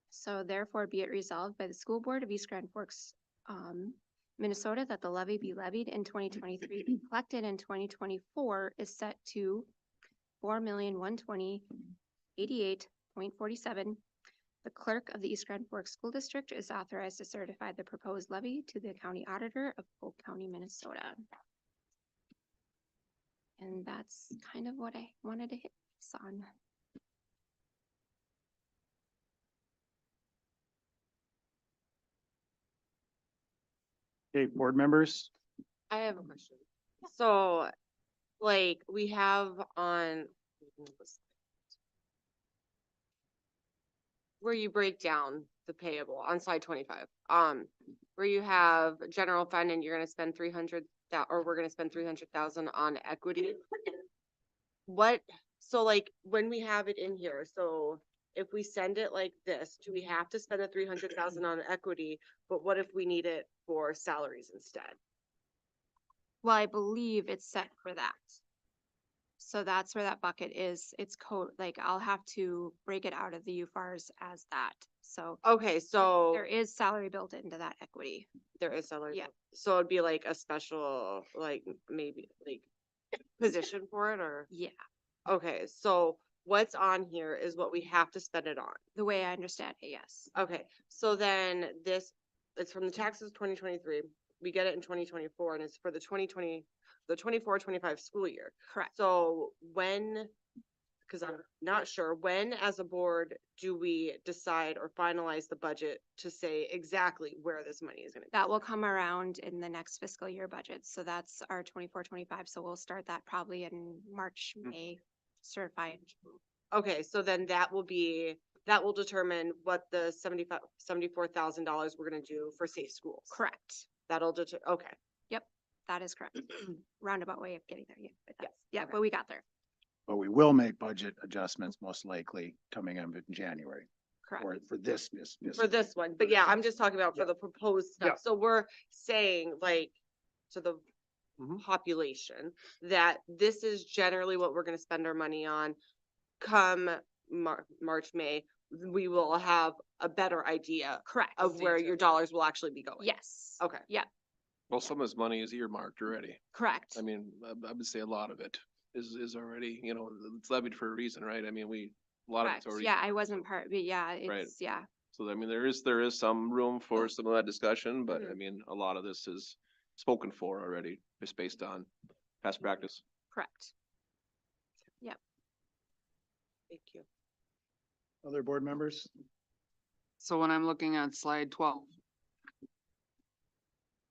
So therefore be it resolved by the school board of East Grand Forks, Minnesota, that the levy be levied in 2023 and collected in 2024 is set to $4,120,88.47. The clerk of the East Grand Forks School District is authorized to certify the proposed levy to the county auditor of Polk County, Minnesota. And that's kind of what I wanted to hit this on. Okay, board members, I have a question. So, like, we have on where you break down the payable on slide 25, where you have general fund and you're gonna spend 300, or we're gonna spend 300,000 on equity. What, so like, when we have it in here, so if we send it like this, do we have to spend the 300,000 on equity? But what if we need it for salaries instead? Well, I believe it's set for that. So that's where that bucket is. It's code, like I'll have to break it out of the UFARs as that. So Okay, so there is salary built into that equity. there is salary. Yeah. So it'd be like a special, like maybe like position for it or? Yeah, Okay, so what's on here is what we have to spend it on. the way I understand it, yes. Okay, so then this, it's from the taxes 2023. We get it in 2024 and it's for the 24-25 school year. Correct. So when, because I'm not sure, when as a board do we decide or finalize the budget to say exactly where this money is gonna be? That will come around in the next fiscal year budget. So that's our 24-25. So we'll start that probably in March, May, certify in June. Okay, so then that will determine what the $74,000 we're gonna do for safe schools. Correct. That'll okay. That is correct. Roundabout way of getting there. Yeah, but Yes, yeah, okay. but we got there. but we will make budget adjustments most likely coming up in January Correct. for this. For this one, but yeah, I'm just talking about for Yeah. the proposed Yeah. stuff. So we're saying like, to the Mhm. population, that this is generally what we're gonna spend our money on. Come March, May, we will have a better idea Correct. of where your dollars will actually be going. Yes. Okay. Yeah, Well, some of this money is earmarked already. correct. I mean, I would say a lot of it is already, you know, it's levied for a reason, right? I mean, a lot of it's Correct. already. Yeah, I wasn't part, but yeah, it's, yeah. So I mean, there is some room for some of that discussion, but I Mhm. mean, a lot of this is spoken for already, just based on past practice. Correct. Thank you. Other board members? So when I'm looking at slide 12,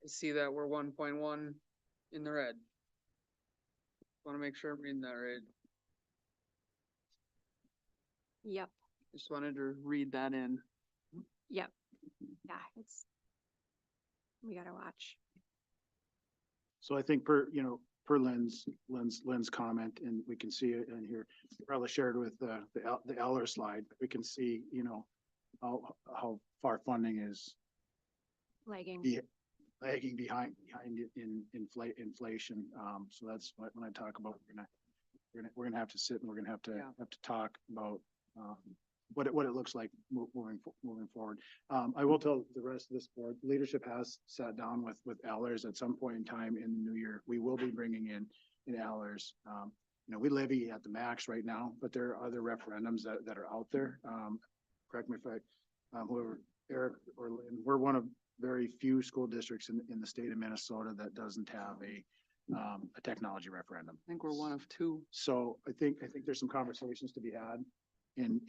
I see that we're 1.1 in the red. Want to make sure I'm reading that right. Yep, Just wanted to read that in. yep. Yeah, we gotta watch. So I think per Lynn's comment, and we can see it in here, probably shared with the Eller slide, we can see, how far funding is Lagging. lagging behind it in inflation. So that's when I talk about, we're gonna have to sit and we're gonna have to talk about, what it looks like moving forward. I will tell the rest of this board, leadership has sat down with Allers at some point in time in the new year. We will be bringing in Allers. We levy at the max right now, but there are other referendums that are out there. Correct me if whoever, Eric or Lynn, we're one of very few school districts in the state of Minnesota that doesn't have a technology referendum. I think we're one of two. So I think there's some conversations to be had in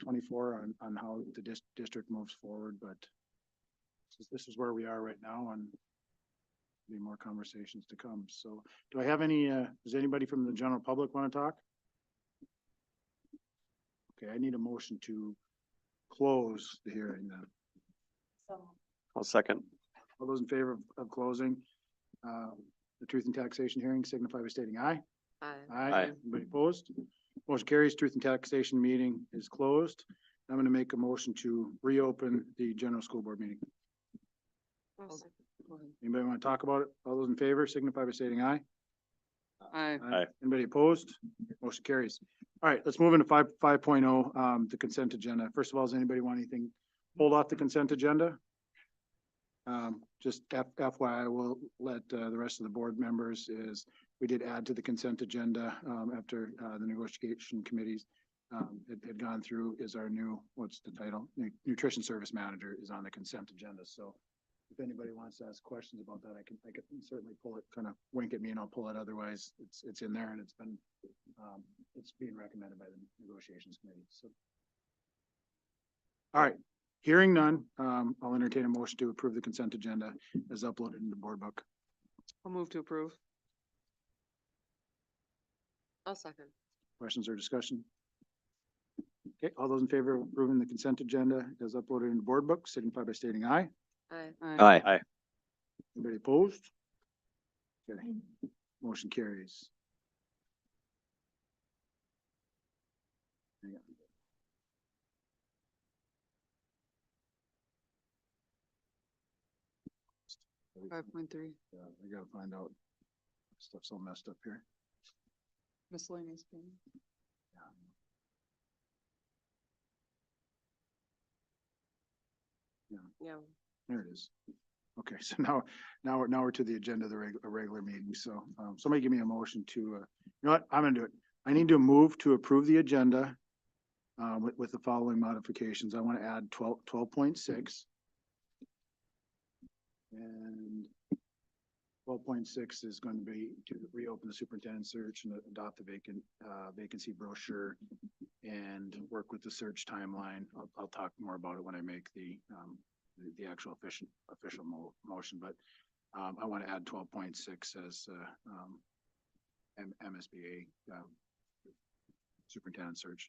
24 on how the district moves forward, but this is where we are right now, and be more conversations to come. So do I have any, does anybody from the general public want to talk? Okay, I need a motion to close the hearing then. I'll second. All those in favor of closing the truth and taxation hearing signify by stating aye. Aye. Anybody opposed? Motion carries. Truth and taxation meeting is closed. I'm gonna make a motion to reopen the general school board meeting. Go ahead. Anybody want to talk about it? All those in favor signify by stating aye. Aye. Aye. Anybody opposed? Motion carries. All right, let's move into 5.0, the consent agenda. First of all, does anybody want anything pulled off the consent agenda? Just FYI, we'll let the rest of the board members is, we did add to the consent agenda after the negotiation committees had gone through, is our new, what's the title? Nutrition Service Manager is on the consent agenda. So if anybody wants to ask questions about that, I can certainly pull it, kind of wink at me and I'll pull it. Otherwise, it's in there and it's been, it's being recommended by the negotiations committee. So. All right, hearing none, I'll entertain a motion to approve the consent agenda as uploaded in the board book. I'll move to approve. I'll second. Questions or discussion? Okay, all those in favor of approving the consent agenda as uploaded in the board book, signify by stating aye. Aye. Aye. Anybody opposed? Okay, motion carries. Hang on. Five point three, Yeah, I gotta find out. Stuff's all messed up here. miscellaneous payment. Yeah. There it is. Okay, so now we're to the agenda of the regular meeting. So, somebody give me a motion to, you know what, I'm gonna do it. I need to move to approve the agenda with the following modifications. I want to add 12.6. And 12.6 is going to be to reopen the superintendent search and adopt the vacancy brochure and work with the search timeline. I'll talk more about it when I make the actual official motion, but I want to add 12.6 as MSBA superintendent search.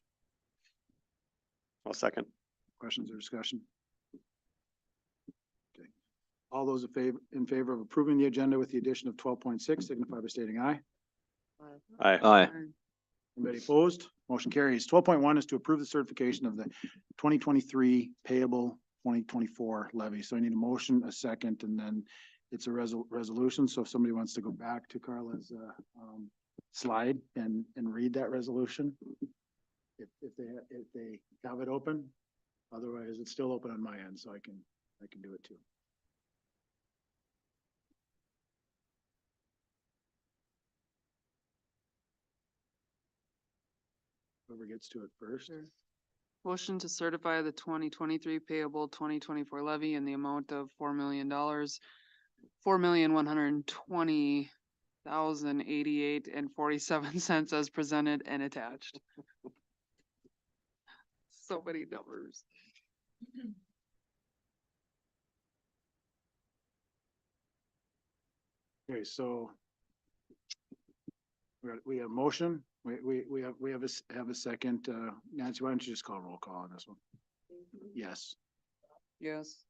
I'll second. Questions or discussion? Okay. All those in favor of approving the agenda with the addition of 12.6 signify by stating aye. Aye. Aye. Anybody opposed? Motion carries. 12.1 is to approve the certification of the 2023 payable 2024 levy. So I need a motion, a second, and then it's a resolution, so if somebody wants to go back to Carla's, slide and read that resolution. If they have it open, otherwise it's still open on my end, so I can do it too. Whoever gets to it first. Sure. Motion to certify the 2023 payable 2024 levy in the amount of $4,000,000, $4,120,088.47 as presented and attached. So many numbers. Okay, so we have motion, we have a second, Nancy, why don't you just call roll call on this one? Yes. Yes.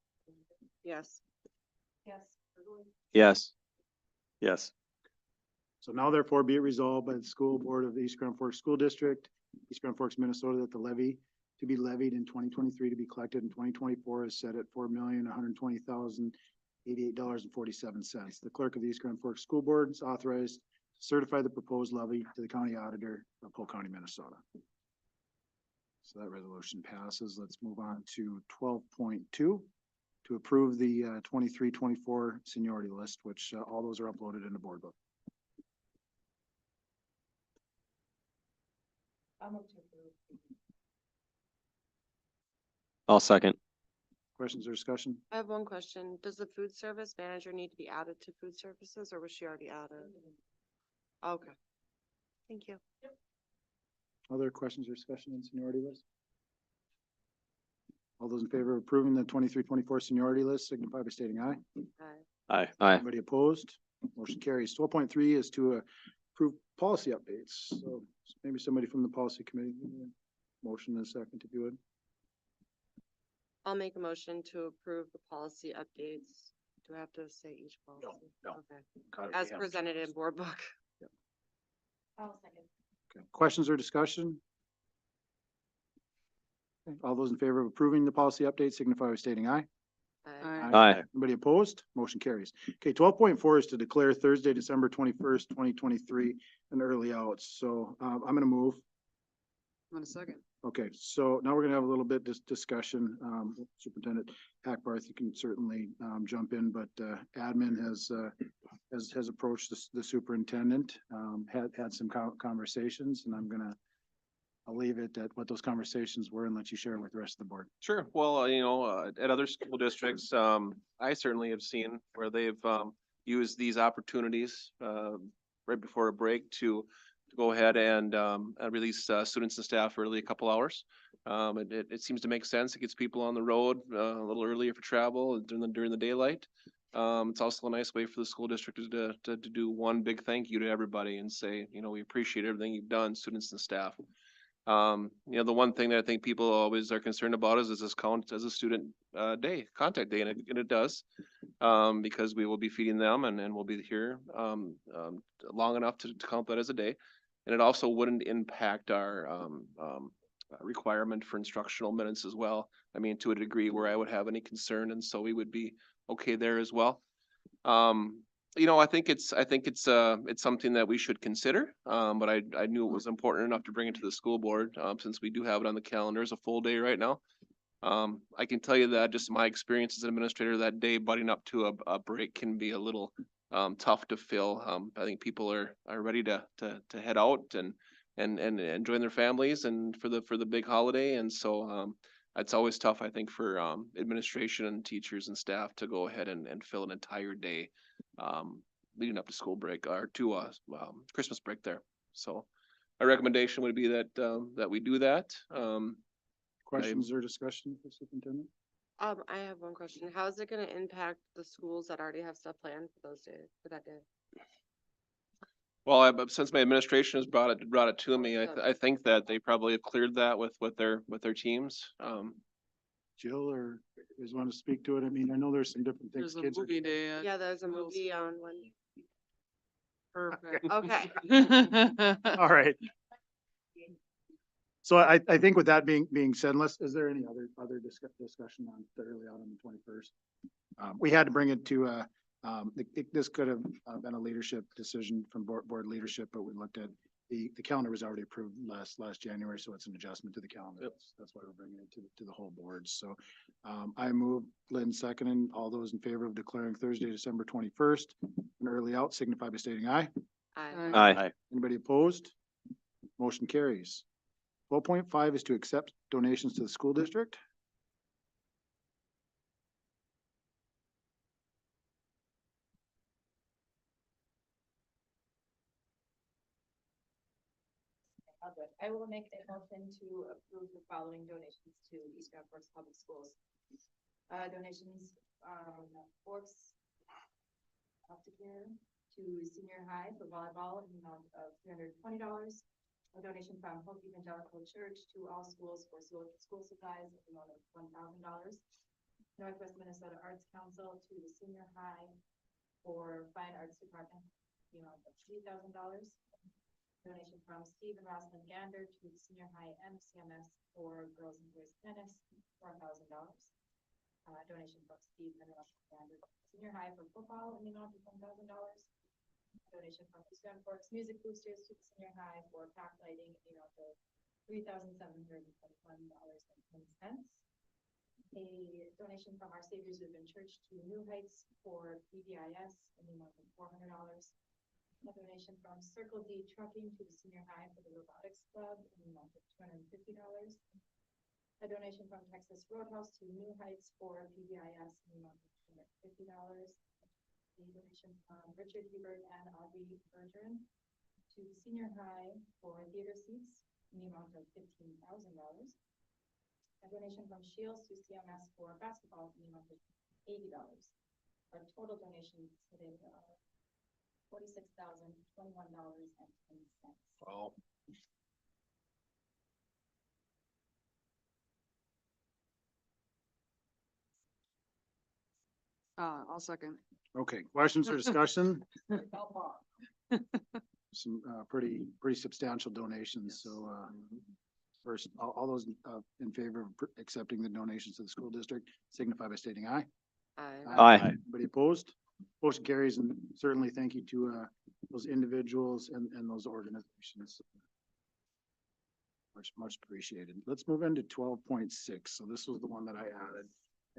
Yes. Yes. Yes. So now therefore be it resolved by the school board of the East Grand Forks School District, East Grand Forks, Minnesota, that the levy to be levied in 2023 to be collected in 2024 is set at $4,120,088.47. The clerk of the East Grand Forks School Board is authorized to certify the proposed levy to the county auditor of Polk County, Minnesota. So that resolution passes. Let's move on to 12.2 to approve the 23-24 seniority list, which all those are uploaded in the board book. I'll second. Questions or discussion? I have one question. Does the food service manager need to be added to food services or was she already added? Okay. Thank you. Other questions or discussion on seniority list? All those in favor of approving the 23-24 seniority list signify by stating aye. Aye. Aye. Anybody opposed? Motion carries. 12.3 is to approve policy updates. So maybe somebody from the policy committee, motion in a second if you would. I'll make a motion to approve the policy updates. Do I have to say each policy? no. Okay. Got it. As Yeah. presented in board book. Okay. Questions or discussion? Okay. All those in favor of approving the policy update signify by stating aye. Aye. Aye. Anybody opposed? Motion carries. Okay, 12.4 is to declare Thursday, December 21st, 2023 an early out. So I'm gonna move. In a second. Okay, so now we're gonna have a little bit discussion. Superintendent Hackbarth, you can certainly jump in, but admin has approached the superintendent, had some conversations, and I'll leave it at what those conversations were and let you share it with the rest of the board. Sure. Well, at other school districts, I certainly have seen where they've used these opportunities right before a break to go ahead and release students and staff early a couple hours. It seems to make sense. It gets people on the road a little earlier for travel during the daylight. It's also a nice way for the school district to do one big thank you to everybody and say, we appreciate everything you've done, students and staff. The one thing that I think people always are concerned about is this count as a student contact day, and it does, because we will be feeding them and we'll be here long enough to count that as a day. And it also wouldn't impact our requirement for instructional minutes as well. I mean, to a degree where I would have any concern, and so we would be okay there as well. I think it's something that we should consider, but I knew it was important enough to bring it to the school board, since we do have it on the calendar as a full day right now. I can tell you that just my experience as an administrator, that day butting up to a break can be a little tough to fill. I think people are ready to head out and join their families and for the big holiday, and so it's always tough, I think, for administration and teachers and staff to go ahead and fill an entire day leading up to school break or to Christmas break there. So my recommendation would be that we do that. Questions or discussion for superintendent? I have one question. How is it gonna impact the schools that already have stuff planned for those days, for that day? Well, since my administration has brought it to me, I think that they probably have cleared that with their teams. Jill, or you guys want to speak to it? I mean, I know there's some different things. There's a Kids are- movie day. at Yeah, there's a middle movie school. on one. Perfect. Okay. All right. So I think with that being said, is there any other discussion on the early out on the 21st? We had to bring it to This could have been a leadership decision from board leadership, but we looked at the calendar was already approved last January, so it's an adjustment to the calendar. That's why we're bringing it to the whole board. So I move, Lynn seconding. All those in favor of declaring Thursday, December 21st, an early out signify by stating aye. Aye. Anybody opposed? Motion carries. 12.5 is to accept donations to the school district. I will make a motion to approve the following donations to East Grand Forks Public Schools. Donations, Forks Opticare to senior high for volleyball in the amount of $320. A donation from Hope Evangelical Church to all schools for school supplies in the amount of $1,000. Northwest Minnesota Arts Council to the senior high for fine arts department, in the amount of $3,000. Donation from Steve and Roslyn Gander to the senior high MCMS for girls and boys tennis, $4,000. Donation from Steve and Roslyn Gander to senior high for football in the amount of $1,000. Donation from East Grand Forks Music Boosters to the senior high for pack lighting in the amount of $3,721.10. A donation from Our Saviors Lutheran Church to New Heights for PBIS in the amount of $400. A donation from Circle D Trucking to the senior high for the robotics club in the amount of $250. A donation from Texas Roadhouse to New Heights for PBIS in the amount of $250. A donation from Richard Hebert and Audrey Bergeron to the senior high for theater seats in the amount of $15,000. A donation from Shields to CMS for basketball in the amount of $80. Our total donations today are $46,021.10. Wow. I'll second. Okay, questions or discussion? Some pretty substantial donations, so first, all those in favor of accepting the donations to the school district signify by stating aye. Aye. Anybody opposed? Motion carries, and certainly thank you to those individuals and those organizations. Much appreciated. Let's move into 12.6. So this was the one that I added,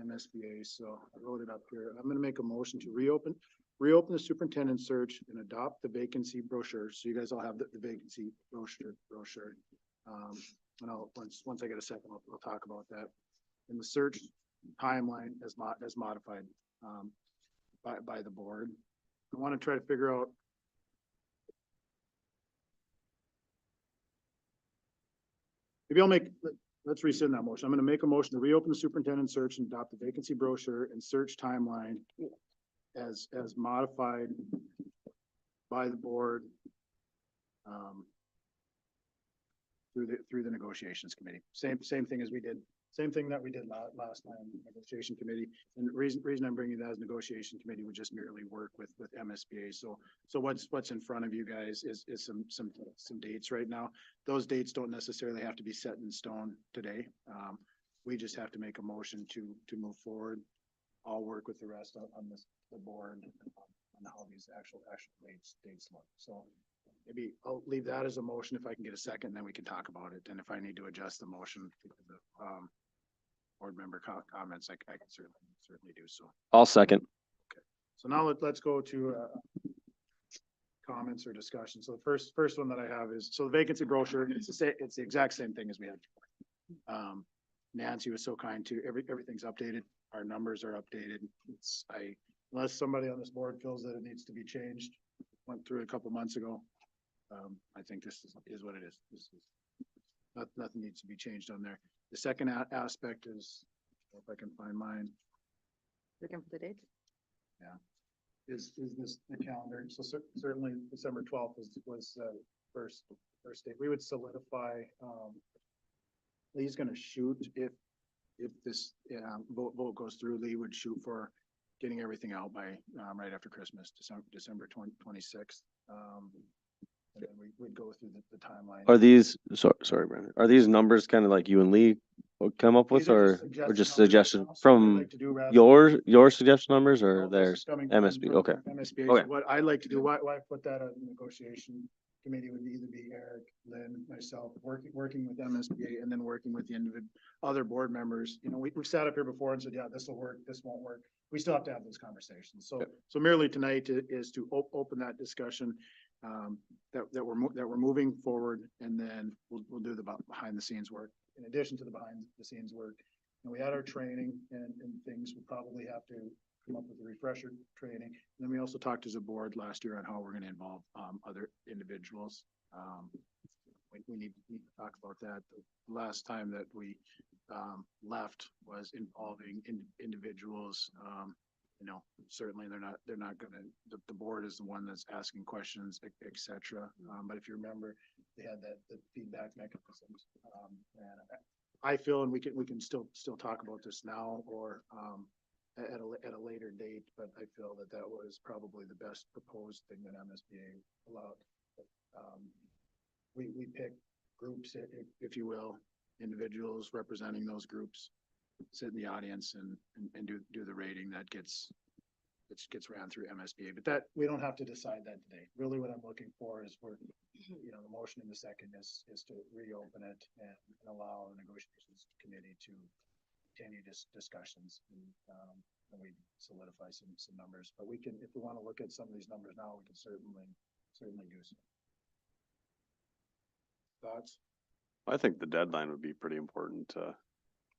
MSBA, so I wrote it up here. I'm gonna make a motion to reopen the superintendent search and adopt the vacancy brochure. So you guys all have the vacancy brochure. And once I get a second, I'll talk about that. And the search timeline as modified, by the board. I want to try to figure out. Maybe let's rescind that motion. I'm going to make a motion to reopen the superintendent search and adopt the vacancy brochure and search timeline as modified by the board through the negotiations committee. Same thing as we did. Same thing that we did last time, negotiation committee. And the reason I'm bringing that as negotiation committee would just merely work with MSBA. So what's in front of you guys is some dates right now. Those dates don't necessarily have to be set in stone today. We just have to make a motion to move forward. I'll work with the rest on the board on how these actual dates look. So maybe I'll leave that as a motion if I can get a second, then we can talk about it. And if I need to adjust the motion because of board member comments, I can certainly do so. I'll second. So now let's go to comments or discussion. So the first one that I have is, so the vacancy brochure, it's the exact same thing as we had before. Nancy was so kind to everything's updated. Our numbers are updated. Unless somebody on this board feels that it needs to be changed, went through it a couple months ago. I think this is what it is. Nothing needs to be changed on there. The second aspect is, if I can find mine. Looking for the date? Yeah. Is this the calendar? So certainly December 12th was first date. We would solidify, Lee's gonna shoot if this vote goes through. Lee would shoot for getting everything out by right after Christmas, December 26th. And then we'd go through the timeline. Are these, sorry, Brandon, are these numbers kind of like you and Lee would come up with These are or just numbers suggestion now, so what I'd from like to do rather- your suggestion numbers or No, this is theirs? coming MSB, from okay. MSBA. Okay. So what I'd like to do, why put that on the negotiation committee would either be Eric, Lynn, myself, working with MSBA and then working with the other board members. You know, we've sat up here before and said, yeah, this will work, this won't work. We still have to have those conversations. So, Yep. so merely tonight is to open that discussion, that we're moving forward, and then we'll do the behind the scenes work. In addition to the behind the scenes work, and we had our training and things, we'll probably have to come up with a refresher training. And then we also talked as a board last year on how we're gonna involve, other individuals. We need to talk about that. The last time that we, left was involving individuals. You know, certainly they're not gonna, the board is the one that's asking questions, et cetera. But if you remember, they had the feedback mechanisms. And I feel, and we can still talk about this now or, at a later date, but I feel that was probably the best proposed thing that MSBA allowed. We pick groups, if you will, individuals representing those groups, sit in the audience and do the rating that gets ran through MSBA, but that, we don't have to decide that today. Really what I'm looking for is you know, the motion in the second is to reopen it and allow the negotiations committee to continue discussions and we solidify some numbers, but we can, if we want to look at some of these numbers now, we can certainly do so. Thoughts? I think the deadline would be pretty important to.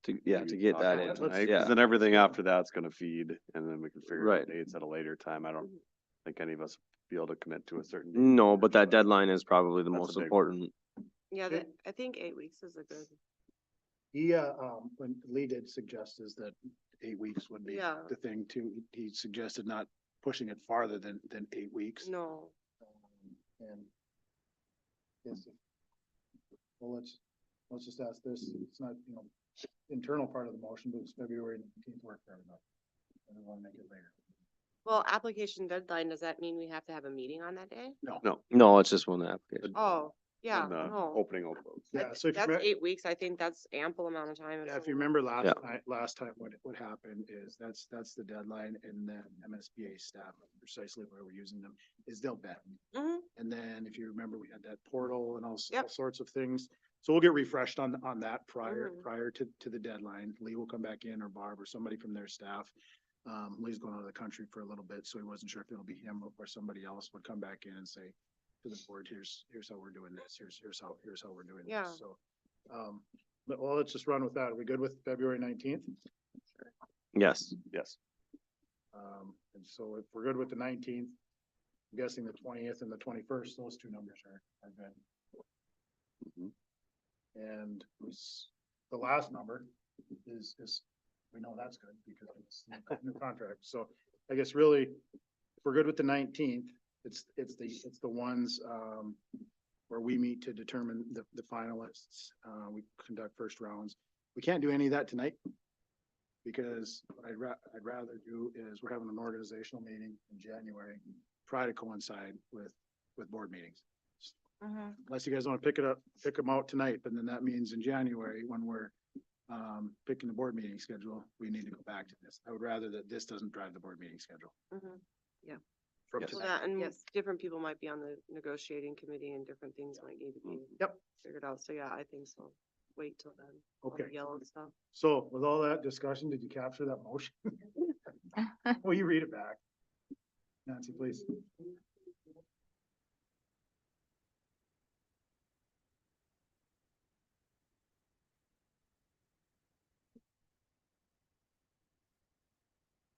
To maybe get talk that about in, tonight, 'cause yeah. then everything after that's gonna feed, and then we can figure out Right. dates at a later time. I don't think any of us be able to commit to a certain. date. No, but that deadline is probably the That's a most big one. important. Yeah, that- I think 8 weeks is a good. He, when Lee did suggest is that 8 weeks would be Yeah. the thing too. He suggested not pushing it farther than 8 weeks. No. And yes, well, let's just ask this. It's not, you know, internal part of the motion, but it's February 19th work for everybody. And we want to make it later. Well, application deadline, does that mean we have to have a meeting on that day? No, it's just one application. Oh, yeah, When the no. Opening will close. Yeah, so if you, That's 8 weeks. I think that's ample amount of time. yeah, if you remember Yeah. last time, what happened is that's the deadline, and then MSBA staff, precisely where we're using them, is they'll vet. Mhm. And then if you remember, we had that portal and all Yep. sorts of things. So we'll get refreshed on that Mhm. prior to the deadline. Lee will come back in, or Barb or somebody from their staff. Lee's going out of the country for a little bit, so he wasn't sure if it'll be him or somebody else would come back in and say to the board, here's how we're doing this, here's how we're doing Yeah. this. So, well, let's just run with that. Are we good with February 19th? Yes. Yes. And so if we're good with the 19th, I'm guessing the 20th and the 21st, those two numbers are good. Mhm. And the last number is, we know that's good because it's a new contract. So I guess really, if we're good with the 19th, it's the ones, where we meet to determine the finalists. We conduct first rounds. We can't do any of that tonight because what I'd rather do is we're having an organizational meeting in January, try to coincide with board meetings. Mhm. Unless you guys want to pick them out tonight, but then that means in January, when we're picking the board meeting schedule, we need to go back to this. I would rather that this doesn't drive the board meeting schedule. Mhm. From Yes. Well, tonight. that, and Yes. different people might be on the negotiating committee and different things might need to be Yep. figured out. So yeah, I think so. Wait till then. all the Okay. Yellow stuff. So with all that discussion, did you capture that motion? Will you read it back? Nancy, please.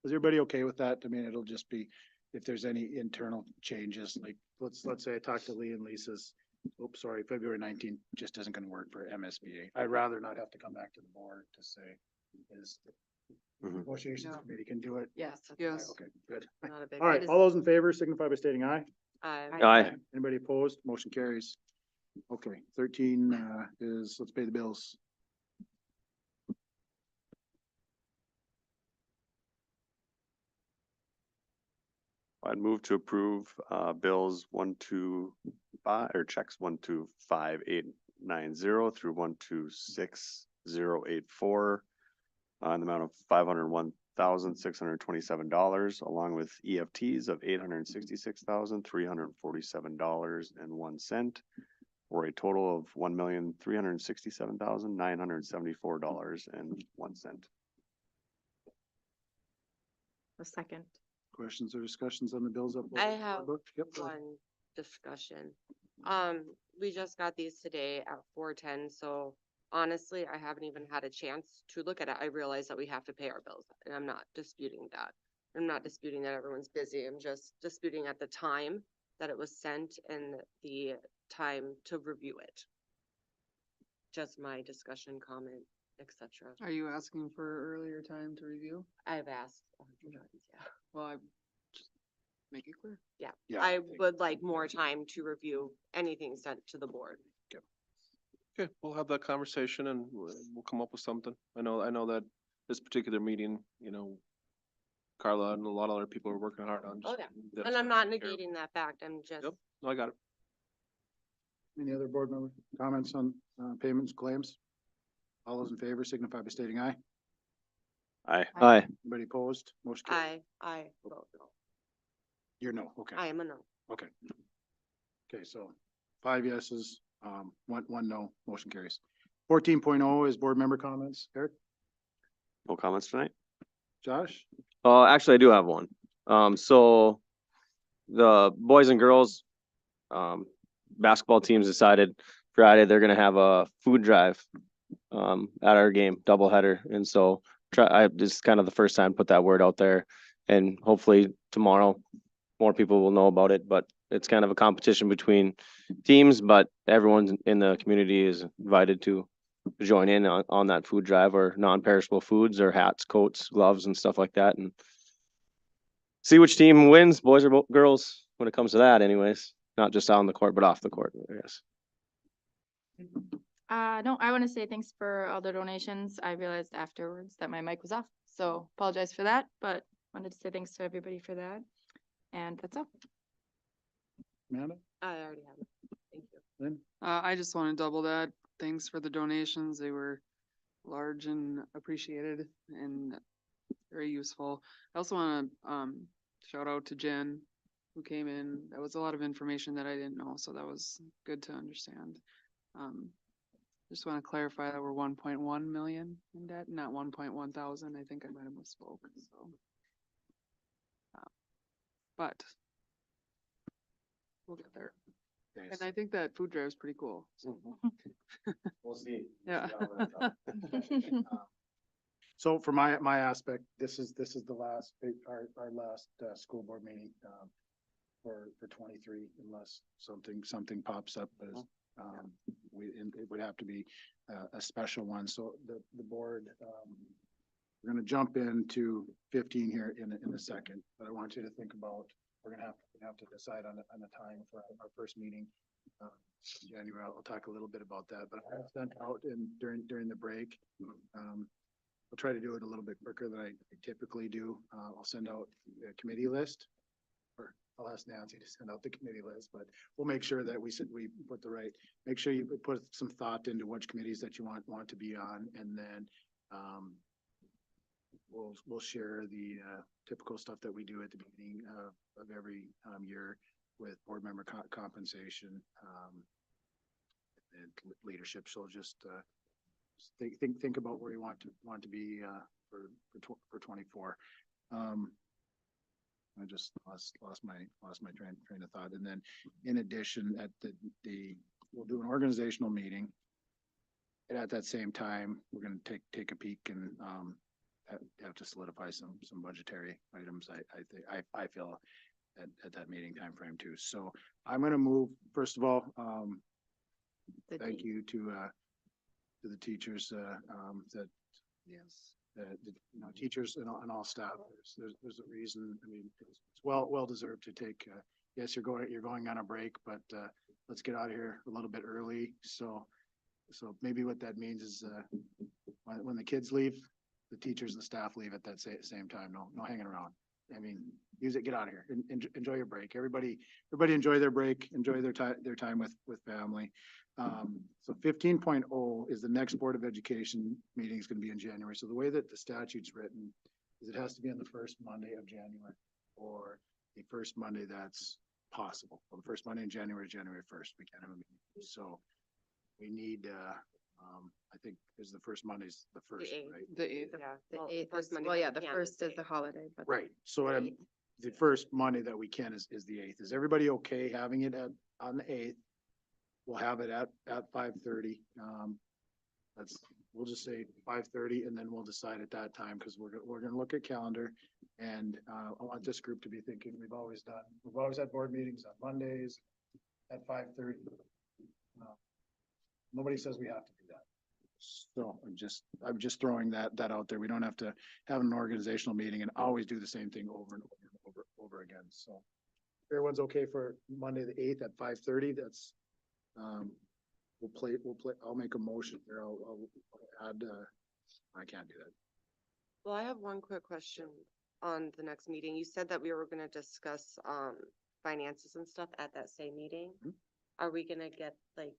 Is everybody okay with that? I mean, it'll just be, if there's any internal changes, like, let's say I talked to Lee and Lee says, oops, sorry, February 19th just isn't gonna work for MSBA. I'd rather not have to come back to the board to say, is Mhm. negotiations No. committee can do it. Yes. Yes. Okay, good. Not a big. All right, all those in favor signify by stating aye. Aye. Anybody opposed? Motion carries. Okay, 13 is, let's pay the bills. I'd move to approve bills 125 or checks 125,890 through 126,084 in the amount of $501,627, along with EFTs of $866,347.01, for a total of $1,367,974.01. A second. Questions or discussions on the bills up? I have Yep. go ahead. one discussion. We just got these today at 4:10, so honestly, I haven't even had a chance to look at it. I realize that we have to pay our bills, and I'm not disputing that. I'm not disputing that everyone's busy. I'm just disputing at the time that it was sent and the time to review it. Just my discussion, comment, etc. Are you asking for earlier time to review? I've asked 100 times, yeah. Well, I just make it clear. Yeah. I would like more time to review anything sent to the board. Okay, we'll have that conversation and we'll come up with something. I know that this particular meeting, you know, Carla and a lot of other people are working hard on. Oh, just yeah. that And I'm stuff not taken care of. negating that fact. I'm just. Yep, no, I got it. Any other board member comments on payments, claims? All those in favor signify by stating aye. Aye. Aye. Anybody opposed? Motion carried. I vote no. You're no, okay. I am a no. Okay. Okay, so 5 yeses, one no, motion carries. 14.0 is board member comments. Eric, No comments tonight? Josh? Actually, I do have one. So the boys and girls, basketball teams decided Friday they're gonna have a food drive, at our game, doubleheader. And so this is kind of the first time to put that word out there. And hopefully tomorrow, more people will know about it, but it's kind of a competition between teams, but everyone in the community is invited to join in on that food drive, or non-perishable foods or hats, coats, gloves and stuff like that, and see which team wins, boys or girls, when it comes to that anyways, not just on the court, but off the court, I guess. No, I want to say thanks for all the donations. I realized afterwards that my mic was off, so apologize for that, but wanted to say thanks to everybody for that. And that's all. Amanda? I already have it. Thank you. Lynn? I just want to double that. Thanks for the donations. They were large and appreciated and very useful. I also want to shout out to Jen who came in. That was a lot of information that I didn't know, so that was good to understand. Just want to clarify that we're 1.1 million in debt, not 1.1 thousand. I think I might have misspoke, so. But we'll get there. And I think that food drive is pretty cool. So, We'll see. yeah. So for my aspect, this is the last, our last, school board meeting, for 23, unless something pops up as, it would have to be a special one. So the board, we're gonna jump into 15 here in a second, but I want you to think about, we're gonna have to decide on a time for our first meeting. In January, I'll talk a little bit about that, but I sent out during the break. I'll try to do it a little bit quicker than I typically do. I'll send out the committee list, or I'll ask Nancy to send out the committee list, but we'll make sure that we put the right, make sure you put some thought into which committees that you want to be on, and then, we'll share the, typical stuff that we do at the beginning of every, year with board member compensation, and leadership. So just, think about where you want to be, for 24. I just lost my train of thought. And then in addition, at we'll do an organizational meeting. And at that same time, we're gonna take a peek and, have to solidify some budgetary items. I feel at that meeting timeframe too. So I'm gonna move, first of all, thank you to the teachers, that, Yes. teachers and all staff. There's a reason. I mean, it's well deserved to take, yes, you're going on a break, but, let's get out of here a little bit early. So maybe what that means is, when the kids leave, the teachers and the staff leave at that same time. No hanging around. I mean, use it, get out of here, enjoy your break. Everybody enjoy their break, enjoy their time with family. So 15.0 is the next Board of Education meeting is gonna be in January. So the way that the statute's written is it has to be on the first Monday of January or the first Monday that's possible. Well, the first Monday in January, is January 1st, we can't have a meeting. So we need, I think is the first Monday's the first, eighth. right? The eighth. Yeah. The well, eighth first is, Monday well, that yeah, we the can first is eighth. the holiday, but. Right, so the I'm, eighth. the first Monday that we can is the eighth. Is everybody okay having it on the eighth? We'll have it at 5:30. We'll just say 5:30 and then we'll decide at that time, because we're gonna look at calendar. And, I want this group to be thinking, we've always had board meetings on Mondays at 5:30. Nobody says we have to do that. So I'm just throwing that out there. We don't have to have an organizational meeting and always do the same thing over and over again. So if everyone's okay for Monday, the eighth at 5:30, that's, we'll play, I'll make a motion here. I'll add, I can't do that. Well, I have one quick question on the next meeting. You said that we were gonna discuss, finances and stuff at that same meeting. Mhm. Are we gonna get like,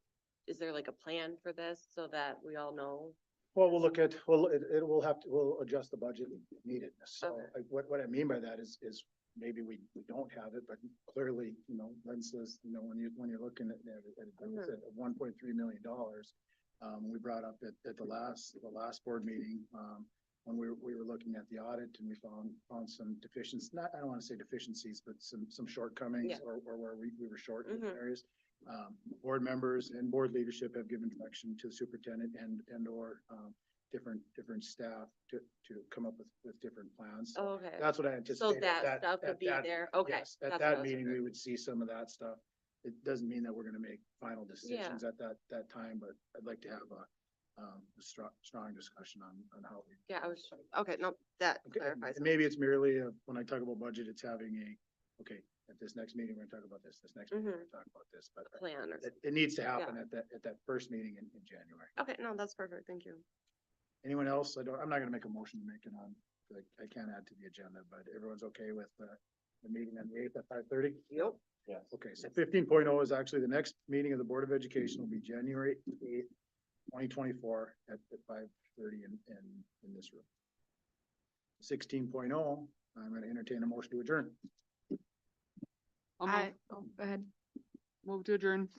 is there like a plan for this so that we all know? Well, we'll we'll adjust the budget if needed. So Okay. what I mean by that is maybe we don't have it, but clearly, Lynn says, when you're looking at $1.3 million. We brought up at the last board meeting, when we were looking at the audit and we found some deficiencies, I don't want to say deficiencies, but some shortcomings Yeah. or where we were short in Mhm. areas. Board members and board leadership have given direction to the superintendent and or different staff to come up with different plans. So Oh, okay. that's what I So anticipated. that stuff at could be that- there. Okay. Yes, at that's what I that was meeting, we wondering. would see some of that stuff. It doesn't mean that we're gonna make final decisions at that time, but I'd like to have a strong discussion on how we. Yeah, I was, okay, no, that Okay, clarifies. and maybe it's merely, when I talk about budget, it's having okay, at this next meeting, we're gonna talk about this next meeting, we're gonna talk about this, but Plan or it needs to happen at that first meeting in January. okay, no, that's perfect. Thank you. Anyone else? I'm not gonna make a motion to make it on, I can't add to the agenda, but everyone's okay with the meeting on the eighth at 5:30? Yep. Yes. Okay, so 15.0 is actually the next meeting of the Board of Education will be January 8th, 2024 at 5:30 in this room. 16.0, I'm gonna entertain a motion to adjourn. I'll Go ahead. move to adjourn.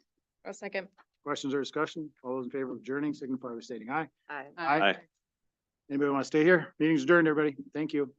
A second. Questions or discussion? All those in favor of adjourning signify by stating aye. Aye. Aye. Anybody want to stay here? Meeting's adjourned, everybody. Thank you.